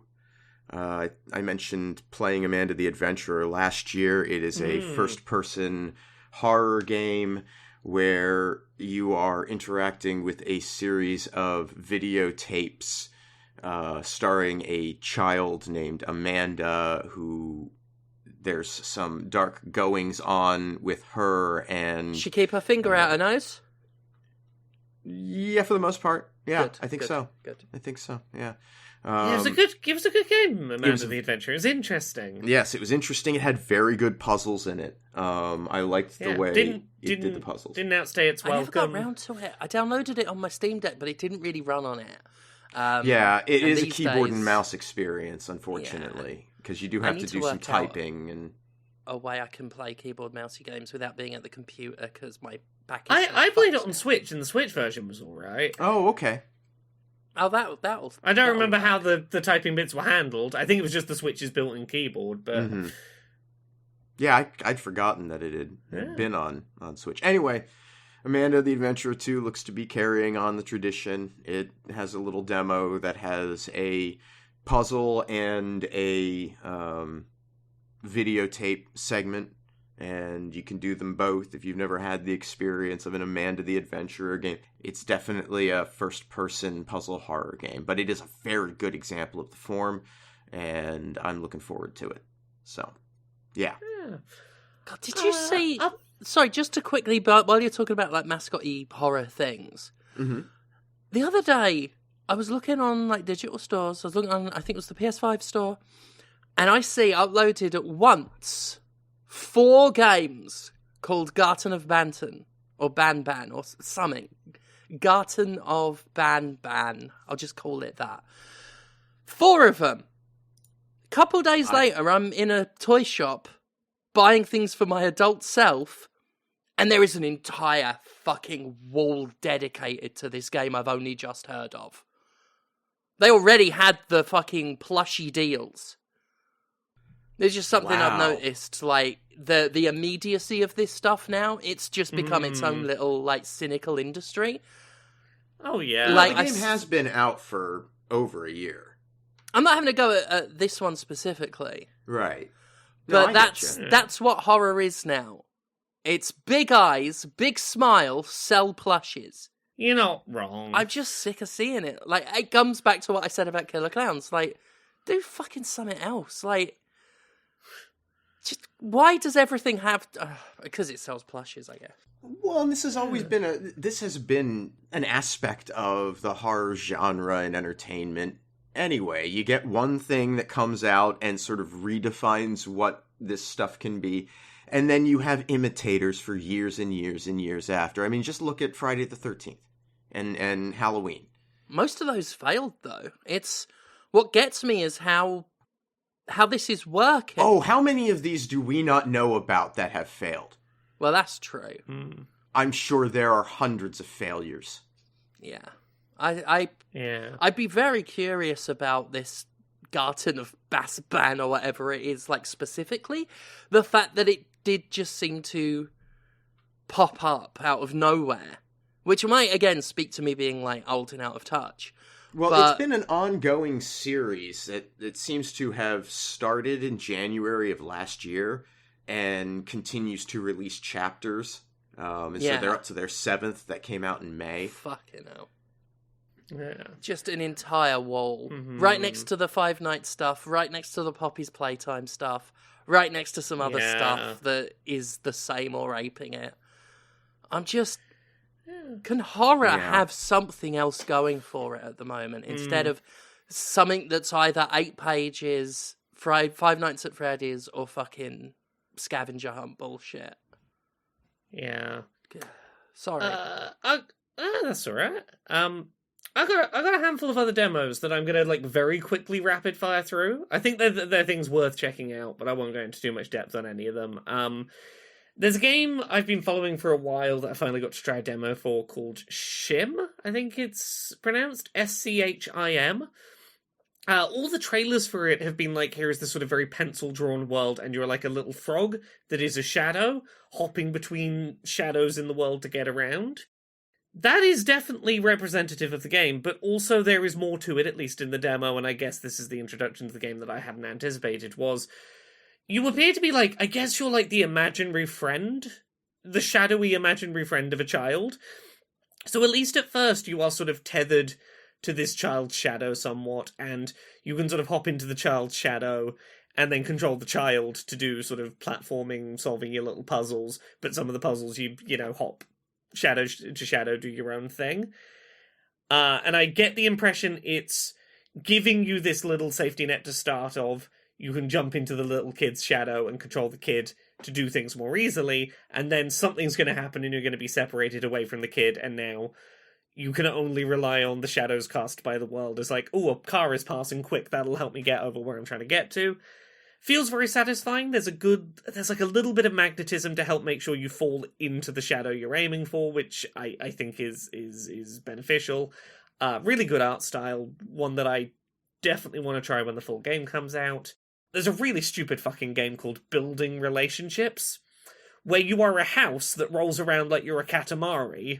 I mentioned playing Amanda the Adventurer last year. It is a first-person horror game where you are interacting with a series of videotapes starring a child named Amanda who there's some dark goings on with her, and She keep her finger out her nose? Yeah, for the most part. Yeah, Good, I think good, so. Good. I think so, yeah. It was a good game, Amanda the Adventure. It was interesting. Yes, it was interesting. It had very good puzzles in it. I liked the way it did the puzzles. Didn't outstay its welcome. I never got round to it. I downloaded it on my Steam Deck, but it didn't really run on it. It is a keyboard and days, mouse experience, unfortunately, because you do have to do some typing and a way I can play keyboard mousey games without being at the computer because my back. I played it on Switch, and the Switch version was all right. Oh, okay. Oh, that'll. I don't remember how the typing bits were handled. I think it was just the Switch's built-in keyboard, but yeah, I'd forgotten that it had been on Switch. Anyway, Amanda the Adventurer 2 looks to be carrying on the tradition. It has a little demo that has a puzzle and a videotape segment, and you can do them both. If you've never had the experience of an Amanda the Adventurer game, it's definitely a first-person puzzle horror game, but it is a very good example of the form, and I'm looking forward to it. So, yeah. God, did you see... Sorry, just to quickly, but while you're talking about mascot-y horror things, the other day, I was looking on digital stores, I was looking on, I think it was the PS5 store, and I see uploaded at once 4 games called Garten of Bantan, or Ban, or something. Garten of Ban. I'll just call it that. 4 of them. A couple days later, I'm in a toy shop buying things for my adult self, and there is an entire fucking wall dedicated to this game I've only just heard of. They already had the fucking plushy deals. There's just something I've noticed, the immediacy of this stuff now. It's just become its own little, cynical industry. Oh, yeah. The game has been out for over a year. I'm not having to go at this one specifically. Right. But that's what horror is now. It's big eyes, big smile, sell plushes. You're not wrong. I'm just sick of seeing it. Like, it comes back to what I said about Killer Klowns. Like, do fucking something else. Like, just why does everything have? Because it sells plushes, I guess. Well, and this has always been this has been an aspect of the horror genre and entertainment. Anyway, you get one thing that comes out and sort of redefines what this stuff can be, and then you have imitators for years and years and years after. I mean, just look at Friday the 13th and Halloween. Most of those failed, though. It's what gets me is how this is working. Oh, how many of these do we not know about that have failed? Well, that's true. I'm sure there are hundreds of failures. Yeah. I'd be very curious about this Garten of Basban or whatever it is, like, specifically. The fact that it did just seem to pop up out of nowhere. Which might, again, speak to me being, like, old and out of touch. Well, but it's been an ongoing series that seems to have started in January of last year and continues to release chapters. So they're up to their 7th that came out in May. Fucking hell. Yeah. Just an entire wall. Right next to the Five Nights stuff, right next to the Poppy's Playtime stuff, right next to some other stuff that is the same or aping it. I'm just... Can horror have something else going for it at the moment instead of something that's either 8 pages, Five Nights at Freddy's, or fucking scavenger hunt bullshit? Yeah. Sorry. That's alright. I got a handful of other demos that I'm gonna like very quickly rapid fire through. I think they're things worth checking out, but I won't go into too much depth on any of them. There's a game I've been following for a while that I finally got to try a demo for called Schim. I think it's pronounced Schim. All the trailers for it have been like, here is this sort of very pencil-drawn world, and you're like a little frog that is a shadow, hopping between shadows in the world to get around. That is definitely representative of the game, but also there is more to it, at least in the demo, and I guess this is the introduction to the game that I hadn't anticipated, was... You appear to be like, I guess you're like the imaginary friend, the shadowy imaginary friend of a child. So at least at first you are sort of tethered to this child's shadow somewhat, and you can sort of hop into the child's shadow and then control the child to do sort of platforming, solving your little puzzles, but some of the puzzles you hop shadow to shadow, do your own thing. And I get the impression it's giving you this little safety net to start of. You can jump into the little kid's shadow and control the kid to do things more easily, and then something's going to happen and you're going to be separated away from the kid, and now you can only rely on the shadows cast by the world as like, oh, a car is passing, quick, that'll help me get over where I'm trying to get to. Feels very satisfying. There's like a little bit of magnetism to help make sure you fall into the shadow you're aiming for, which I think is beneficial. Really good art style, one that I definitely want to try when the full game comes out. There's a really stupid fucking game called Building Relationships, where you are a house that rolls around like you're a Katamari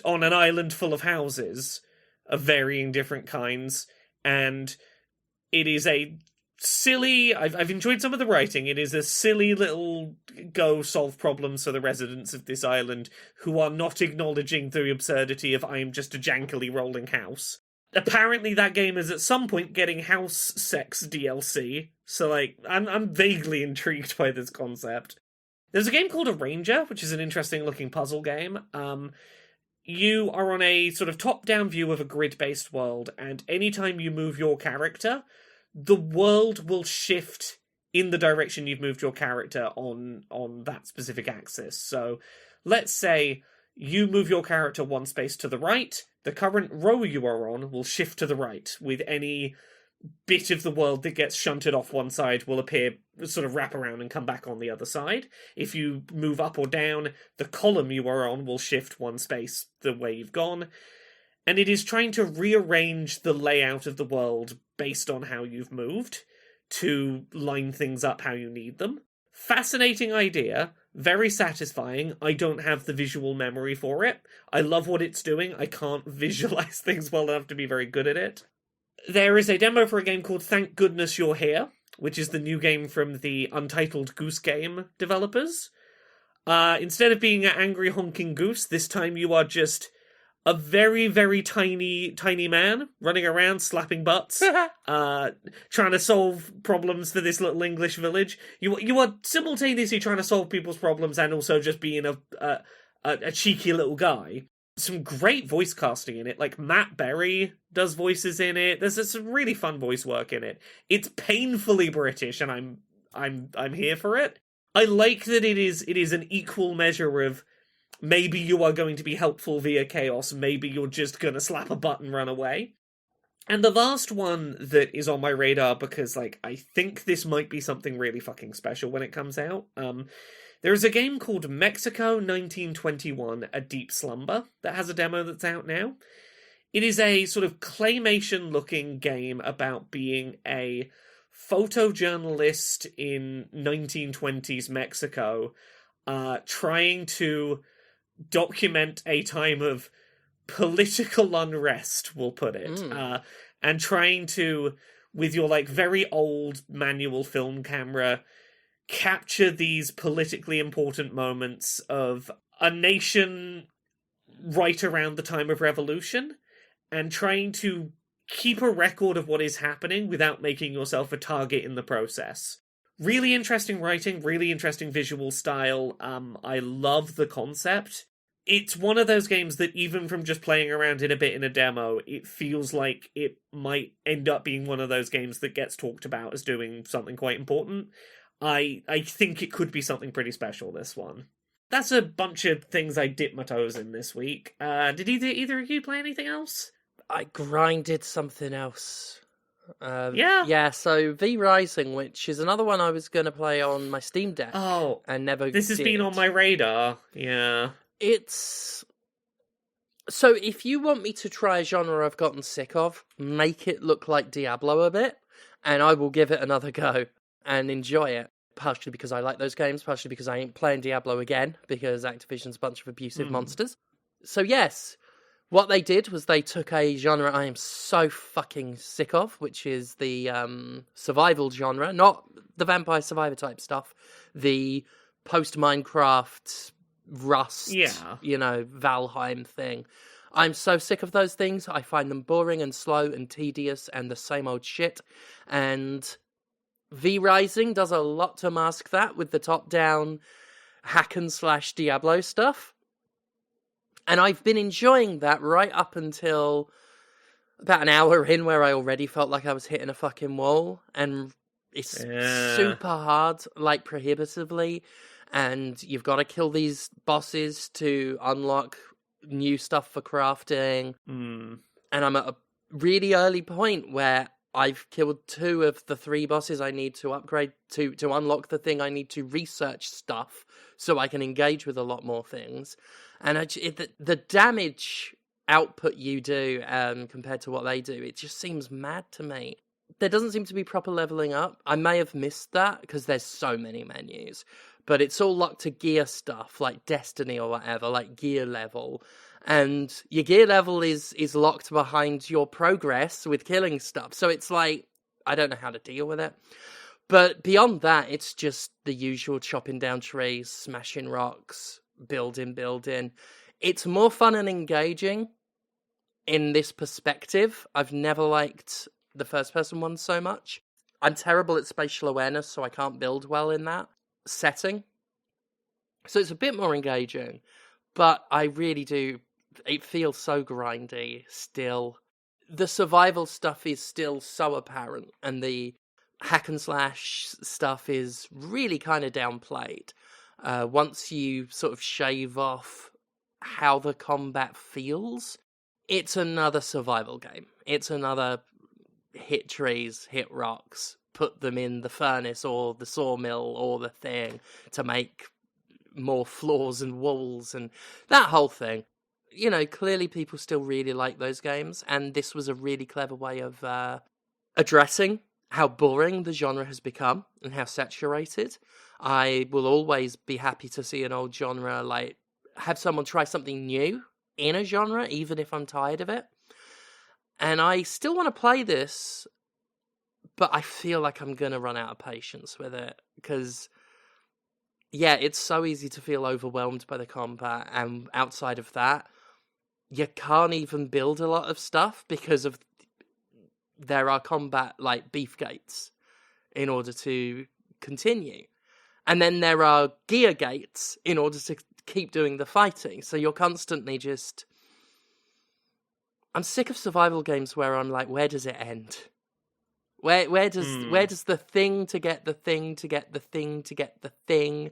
on an island full of houses of varying different kinds, and it is a silly... I've enjoyed some of the writing. It is a silly little go solve problems for the residents of this island who are not acknowledging the absurdity of I am just a jankily rolling house. Apparently that game is at some point getting house sex DLC, so like I'm vaguely intrigued by this concept. There's a game called Arranger, which is an interesting looking puzzle game. You are on a sort of top-down view of a grid-based world, and anytime you move your character, the world will shift in the direction you've moved your character on that specific axis. So let's say you move your character one space to the right, the current row you are on will shift to the right, with any bit of the world that gets shunted off one side will appear, sort of wrap around and come back on the other side. If you move up or down, the column you are on will shift one space the way you've gone. And it is trying to rearrange the layout of the world based on how you've moved to line things up how you need them. Fascinating idea, very satisfying. I don't have the visual memory for it. I love what it's doing. I can't visualize things well enough to be very good at it. There is a demo for a game called Thank Goodness You're Here, which is the new game from the Untitled Goose Game developers. Instead of being an angry honking goose, this time you are just a very, very tiny man running around slapping butts, trying to solve problems for this little English village. You are simultaneously trying to solve people's problems and also just being a cheeky little guy. Some great voice casting in it. Like Matt Berry does voices in it. There's some really fun voice work in it. It's painfully British, and I'm here for it. I like that it is an equal measure of maybe you are going to be helpful via chaos, maybe you're just gonna slap a butt and run away. And the last one that is on my radar, because like I think this might be something really fucking special when it comes out. There's a game called Mexico 1921: A Deep Slumber that has a demo that's out now. It is a sort of claymation-looking game about being a photojournalist in 1920s Mexico, trying to document a time of political unrest, we'll put it, and trying to, with your like very old manual film camera, capture these politically important moments of a nation right around the time of revolution, and trying to keep a record of what is happening without making yourself a target in the process. Really interesting writing, really interesting visual style. I love the concept. It's one of those games that even from just playing around in a bit in a demo, it feels like it might end up being one of those games that gets talked about as doing something quite important. I think it could be something pretty special, this one. That's a bunch of things I dipped my toes in this week. Did either of you play anything else? I grinded something else. Yeah, so V Rising, which is another one I was going to play on my Steam Deck. Oh, and never this has did. been on my radar. Yeah. It's... So if you want me to try a genre I've gotten sick of, make it look like Diablo a bit, and I will give it another go and enjoy it. Partially because I like those games, partially because I ain't playing Diablo again, because Activision's a bunch of abusive monsters. So yes, what they did was they took a genre I am so fucking sick of, which is the survival genre, not the Vampire Survivor type stuff, the post-Minecraft Rust, Valheim thing. I'm so sick of those things. I find them boring and slow and tedious and the same old shit. And V Rising does a lot to mask that with the top-down hack and slash Diablo stuff. And I've been enjoying that right up until about an hour in, where I already felt like I was hitting a fucking wall. And it's super hard, like prohibitively. And you've got to kill these bosses to unlock new stuff for crafting. And I'm at a really early point where I've killed 2 of the 3 bosses I need to upgrade to unlock the thing I need to research stuff so I can engage with a lot more things. And the damage output you do compared to what they do, it just seems mad to me. There doesn't seem to be proper leveling up. I may have missed that because there's so many menus. But it's all locked to gear stuff, like Destiny or whatever, like gear level. And your gear level is locked behind your progress with killing stuff. So it's like, I don't know how to deal with it. But beyond that, it's just the usual chopping down trees, smashing rocks, building. It's more fun and engaging in this perspective. I've never liked the first-person one so much. I'm terrible at spatial awareness, so I can't build well in that setting. So it's a bit more engaging, but I really do... It feels so grindy still. The survival stuff is still so apparent, and the hack and slash stuff is really kind of downplayed. Once you sort of shave off how the combat feels, it's another survival game. It's another hit trees, hit rocks, put them in the furnace or the sawmill or the thing to make more floors and walls and that whole thing. You know, clearly people still really like those games, and this was a really clever way of addressing how boring the genre has become and how saturated. I will always be happy to see an old genre, like, have someone try something new in a genre, even if I'm tired of it. And I still want to play this, but I feel like I'm going to run out of patience with it, because, yeah, it's so easy to feel overwhelmed by the combat, and outside of that, you can't even build a lot of stuff because of there are combat like beef gates in order to continue. And then there are gear gates in order to keep doing the fighting. So you're constantly just... I'm sick of survival games where I'm like, where does it end? Where does the thing to get the thing to get the thing to get the thing?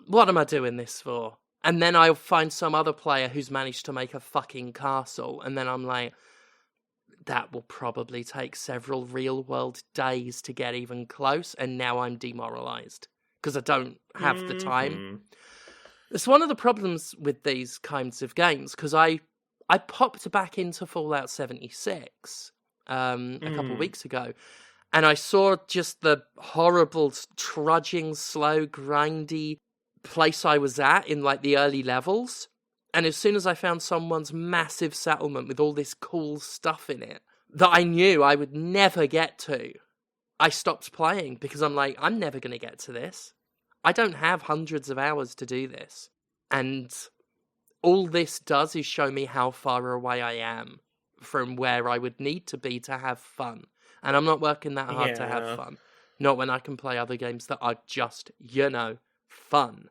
What am I doing this for? And then I'll find some other player who's managed to make a fucking castle. And then I'm like, that will probably take several real-world days to get even close. And now I'm demoralized because I don't have the time. It's one of the problems with these kinds of games, because I popped back into Fallout 76 a couple of weeks ago, and I saw just the horrible, trudging, slow, grindy place I was at in like the early levels. And as soon as I found someone's massive settlement with all this cool stuff in it that I knew I would never get to, I stopped playing because I'm like, I'm never going to get to this. I don't have hundreds of hours to do this. And all this does is show me how far away I am from where I would need to be to have fun. And I'm not working that hard to have fun. Not when I can play other games that are just, fun.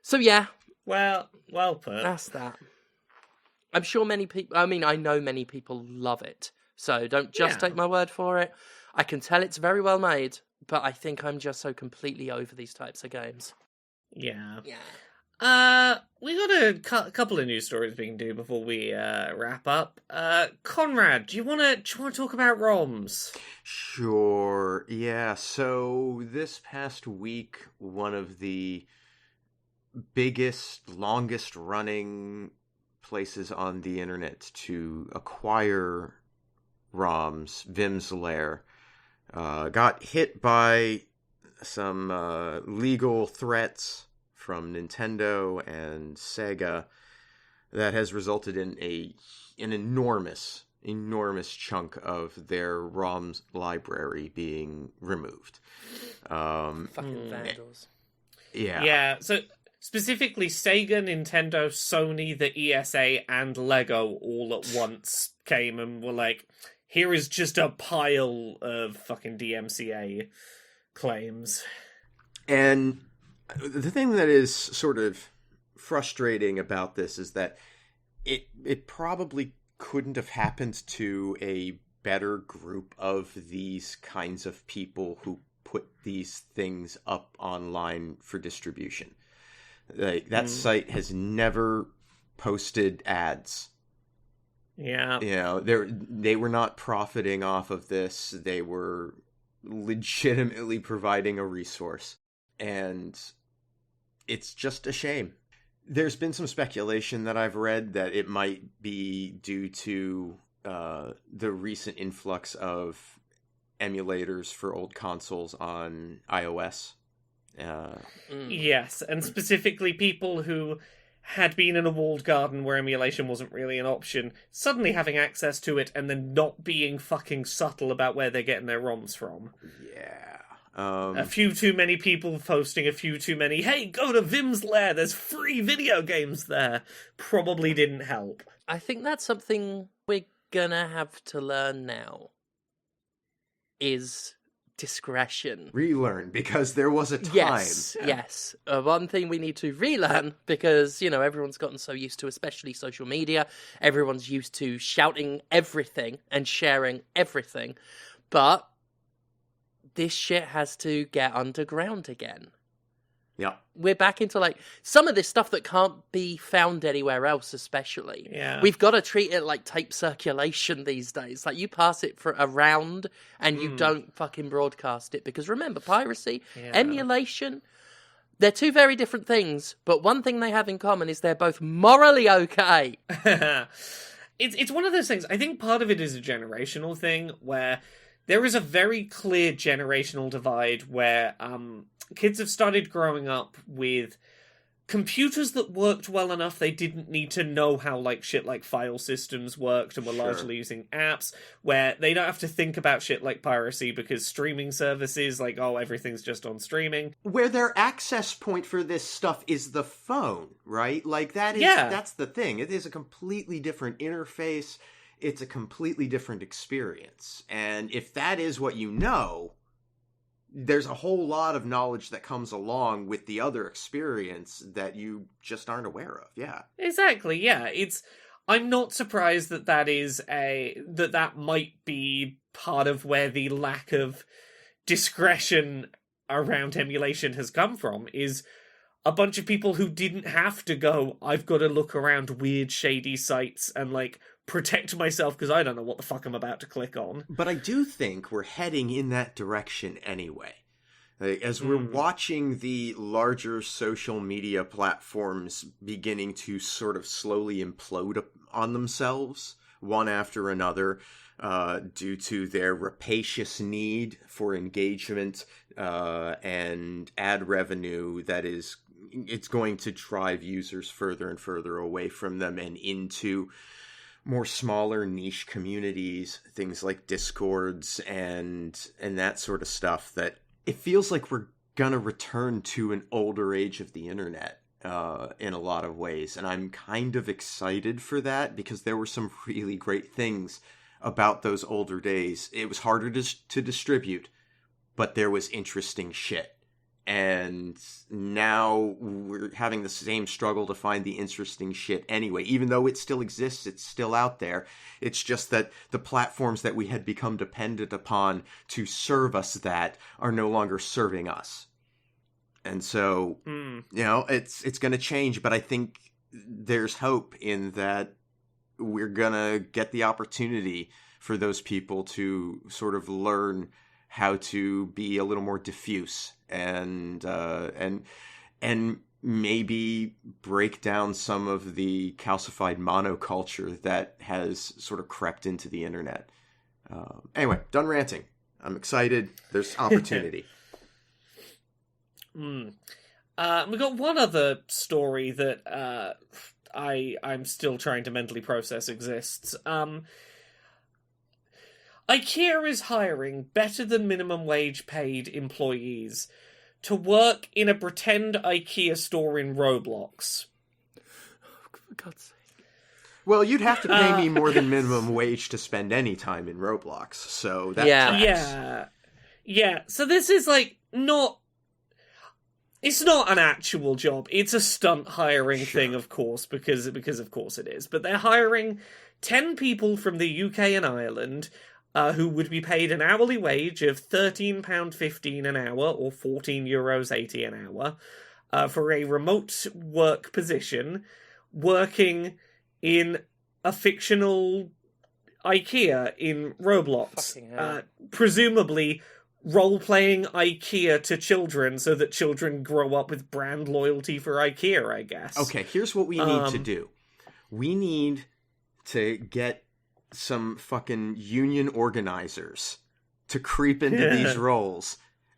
So yeah. Well put. That's that. I'm sure many people, I know many people love it. So don't just take my word for it. I can tell it's very well made, but I think I'm just so completely over these types of games. Yeah. Yeah. We got a couple of news stories we can do before we wrap up. Conrad, do you want to talk about ROMs? Sure. Yeah. So this past week, one of the biggest, longest running places on the internet to acquire ROMs, Vimm's Lair, got hit by some legal threats from Nintendo and Sega that has resulted in an enormous chunk of their ROMs library being removed. Fucking vandals. Yeah, so specifically Sega, Nintendo, Sony, the ESA, and Lego all at once came and were like, here is just a pile of fucking DMCA claims. And the thing that is sort of frustrating about this is that it probably couldn't have happened to a better group of these kinds of people who put these things up online for distribution. Like, that site has never posted ads. Yeah. You know, they were not profiting off of this. They were legitimately providing a resource. And it's just a shame. There's been some speculation that I've read that it might be due to the recent influx of emulators for old consoles on iOS. Yes, and specifically people who had been in a walled garden where emulation wasn't really an option, suddenly having access to it and then not being fucking subtle about where they're getting their ROMs from. Yeah. A few too many people posting a few too many, hey, go to Vimm's Lair, there's free video games there, probably didn't help. I think that's something we're gonna have to learn now, is discretion. Relearn, because there was a time. Yes. One thing we need to relearn, because, everyone's gotten so used to, especially social media, everyone's used to shouting everything and sharing everything, but this shit has to get underground again. Yeah. We're back into, some of this stuff that can't be found anywhere else, especially. Yeah. We've got to treat it like tape circulation these days. Like, you pass it for around and you don't fucking broadcast it. Because remember, piracy, emulation, they're two very different things. But one thing they have in common is they're both morally okay. It's one of those things. I think part of it is a generational thing where there is a very clear generational divide where kids have started growing up with computers that worked well enough, they didn't need to know how, like, shit like file systems worked, and were largely using apps, where they don't have to think about shit like piracy, because streaming services, like, oh, everything's just on streaming. Where their access point for this stuff is the phone, right? Like, that's the thing. It is a completely different interface. It's a completely different experience. And if that is what you know, there's a whole lot of knowledge that comes along with the other experience that you just aren't aware of. Yeah. Exactly, yeah. I'm not surprised that might be part of where the lack of discretion around emulation has come from, is a bunch of people who didn't have to go, I've got to look around weird, shady sites and, like, protect myself because I don't know what the fuck I'm about to click on. But I do think we're heading in that direction anyway. Like, as we're watching the larger social media platforms beginning to sort of slowly implode on themselves, one after another, due to their rapacious need for engagement and ad revenue it's going to drive users further and further away from them and into more smaller niche communities, things like Discords and that sort of stuff, that it feels like we're gonna return to an older age of the internet in a lot of ways. And I'm kind of excited for that, because there were some really great things about those older days. It was harder to distribute, but there was interesting shit. And now we're having the same struggle to find the interesting shit anyway. Even though it still exists, it's still out there. It's just that the platforms that we had become dependent upon to serve us that are no longer serving us. And so, it's going to change. But I think there's hope in that we're going to get the opportunity for those people to sort of learn how to be a little more diffuse and maybe break down some of the calcified monoculture that has sort of crept into the internet. Anyway, done ranting. I'm excited. There's opportunity. We got one other story that I'm still trying to mentally process exists. IKEA is hiring better than minimum wage paid employees to work in a pretend IKEA store in Roblox. For God's sake. Well, you'd have to pay me more than minimum wage to spend any time in Roblox, so that tracks. Yeah. So this is, like, not... It's not an actual job. It's a stunt hiring thing, of course, because of course it is. But they're hiring 10 people from the UK and Ireland, who would be paid an hourly wage of £13.15 an hour, or €14.80 an hour, for a remote work position, working in a fictional IKEA in Roblox. Presumably role-playing IKEA to children so that children grow up with brand loyalty for IKEA, I guess. Okay, here's what we need to do. We need to get some fucking union organizers to creep into these roles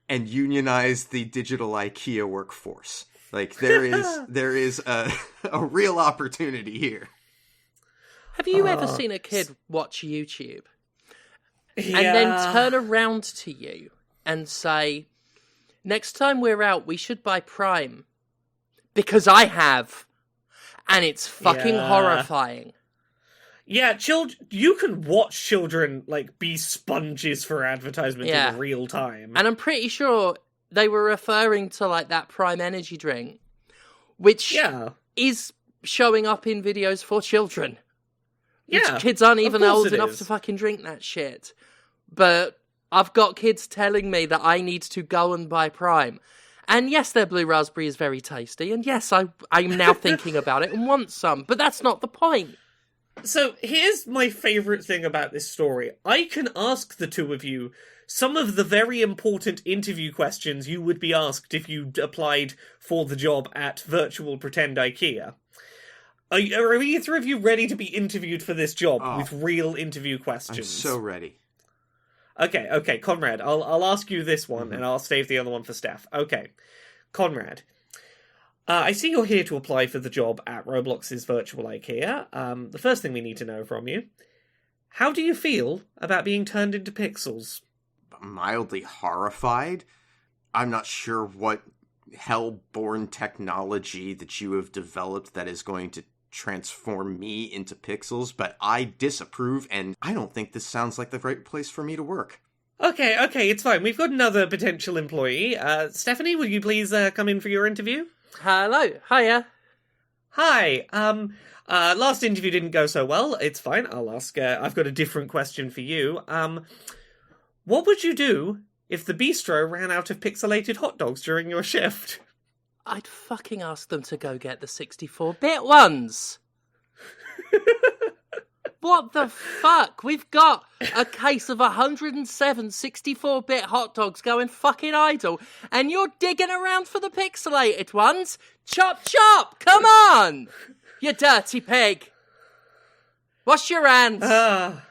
and unionize the digital IKEA workforce. Like, there is a real opportunity here. Have you ever seen a kid watch YouTube and then turn around to you and say, next time we're out, we should buy Prime? Because I have. And it's fucking horrifying. Yeah, you can watch children, like, be sponges for advertisement in real time. And I'm pretty sure they were referring to, like, that Prime energy drink, which is showing up in videos for children. Yeah, kids aren't even old enough to fucking drink that shit. But I've got kids telling me that I need to go and buy Prime. And yes, their blue raspberry is very tasty. And yes, I'm now thinking about it and want some. But that's not the point. So here's my favourite thing about this story. I can ask the two of you some of the very important interview questions you would be asked if you applied for the job at Virtual Pretend IKEA. Are either of you ready to be interviewed for this job with real interview questions? I'm so ready. Okay, Conrad, I'll ask you this one, and I'll save the other one for Steph. Okay, Conrad, I see you're here to apply for the job at Roblox's virtual IKEA. The first thing we need to know from you, how do you feel about being turned into pixels? Mildly horrified. I'm not sure what hell-born technology that you have developed that is going to transform me into pixels, but I disapprove, and I don't think this sounds like the right place for me to work. Okay, it's fine. We've got another potential employee. Stephanie, will you please come in for your interview? Hello. Hiya. Hi. Last interview didn't go so well. It's fine. I'll ask. I've got a different question for you. What would you do if the bistro ran out of pixelated hot dogs during your shift? I'd fucking ask them to go get the 64-bit ones. What the fuck? We've got a case of 107 64-bit hot dogs going fucking idle, and you're digging around for the pixelated ones? Chop chop! Come on! You dirty pig! Wash your hands! I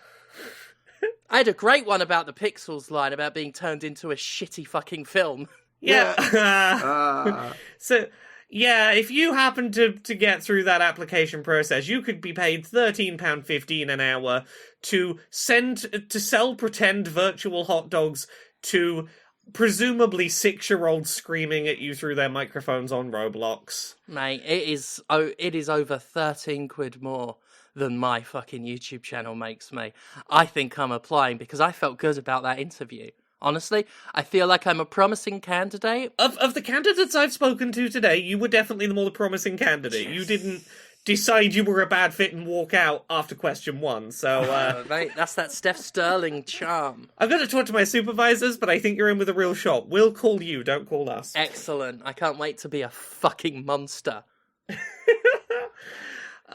had a great one about the Pixels line, about being turned into a shitty fucking film. Yeah. So, yeah, if you happen to get through that application process, you could be paid £13.15 an hour to sell pretend virtual hot dogs to presumably 6-year-olds screaming at you through their microphones on Roblox. Mate, it is over 13 quid more than my fucking YouTube channel makes me. I think I'm applying because I felt good about that interview. Honestly, I feel like I'm a promising candidate. Of the candidates I've spoken to today, you were definitely the more promising candidate. Yes. You didn't decide you were a bad fit and walk out after question 1, so... Mate, that's that Steph Sterling charm. I'm going to talk to my supervisors, but I think you're in with a real shot. We'll call you, don't call us. Excellent. I can't wait to be a fucking monster.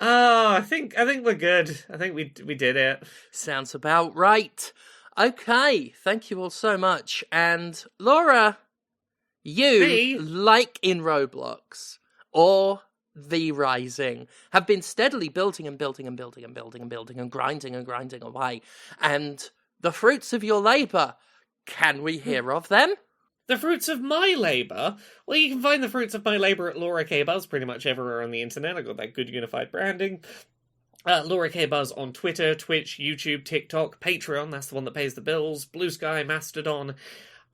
Oh, I think we're good. I think we did it. Sounds about right. Okay, thank you all so much. And Laura, you, like in Roblox or V Rising, have been steadily building and building and building and building and building and grinding away. And the fruits of your labour, can we hear of them? The fruits of my labour? Well, you can find the fruits of my labour at Laura K. Buzz pretty much everywhere on the internet. I've got that good unified branding. Laura K. Buzz on Twitter, Twitch, YouTube, TikTok, Patreon, that's the one that pays the bills, Blue Sky, Mastodon.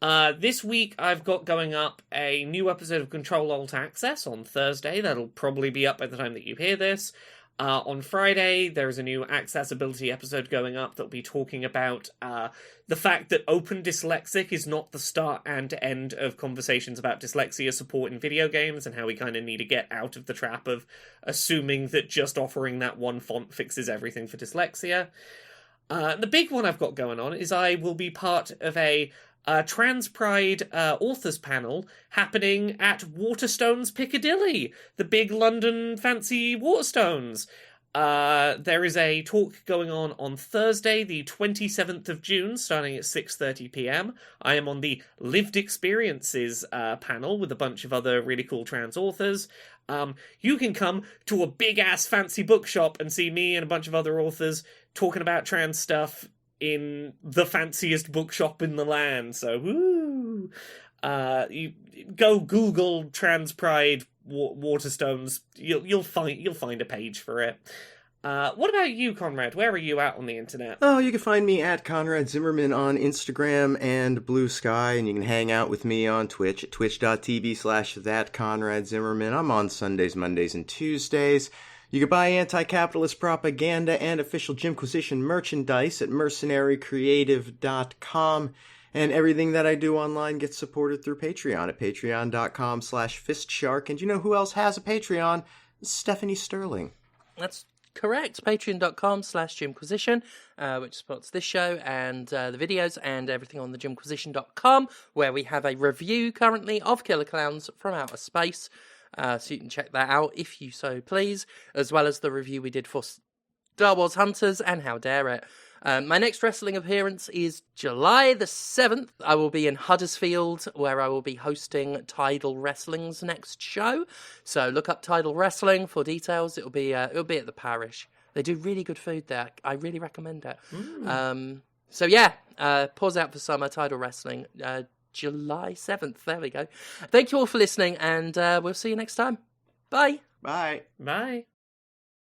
This week I've got going up a new episode of Control-Alt-Access on Thursday. That'll probably be up by the time that you hear this. On Friday, there's a new accessibility episode going up that'll be talking about the fact that Open Dyslexic is not the start and end of conversations about dyslexia support in video games, and how we kind of need to get out of the trap of assuming that just offering that one font fixes everything for dyslexia. The big one I've got going on is I will be part of a Trans Pride authors panel happening at Waterstones Piccadilly, the big London fancy Waterstones. There is a talk going on Thursday, the 27th of June, starting at 6:30 p.m. I am on the Lived Experiences panel with a bunch of other really cool trans authors. You can come to a big-ass fancy bookshop and see me and a bunch of other authors talking about trans stuff in the fanciest bookshop in the land. So, woo! You go Google Trans Pride Waterstones. You'll find a page for it. What about you, Conrad? Where are you at on the internet? Oh, you can find me at Conrad Zimmerman on Instagram and Blue Sky, and you can hang out with me on Twitch at twitch.tv/thatconradzimmerman. I'm on Sundays, Mondays, and Tuesdays. You can buy anti-capitalist propaganda and official Jimquisition merchandise at mercenarycreative.com. And everything that I do online gets supported through Patreon at patreon.com/fistshark. And you know who else has a Patreon? Stephanie Sterling. That's correct. Patreon.com/Jimquisition, which supports this show and the videos and everything on the Jimquisition.com, where we have a review currently of Killer Klowns from Outer Space. So you can check that out if you so please, as well as the review we did for Star Wars Hunters and How Dare It. My next wrestling appearance is July the 7th. I will be in Huddersfield, where I will be hosting Tidal Wrestling's next show. So look up Tidal Wrestling for details. It'll be at the parish. They do really good food there. I really recommend it. So yeah, pause out for summer, Tidal Wrestling. July 7th. There we go. Thank you all for listening, and we'll see you next time. Bye. Bye. Bye.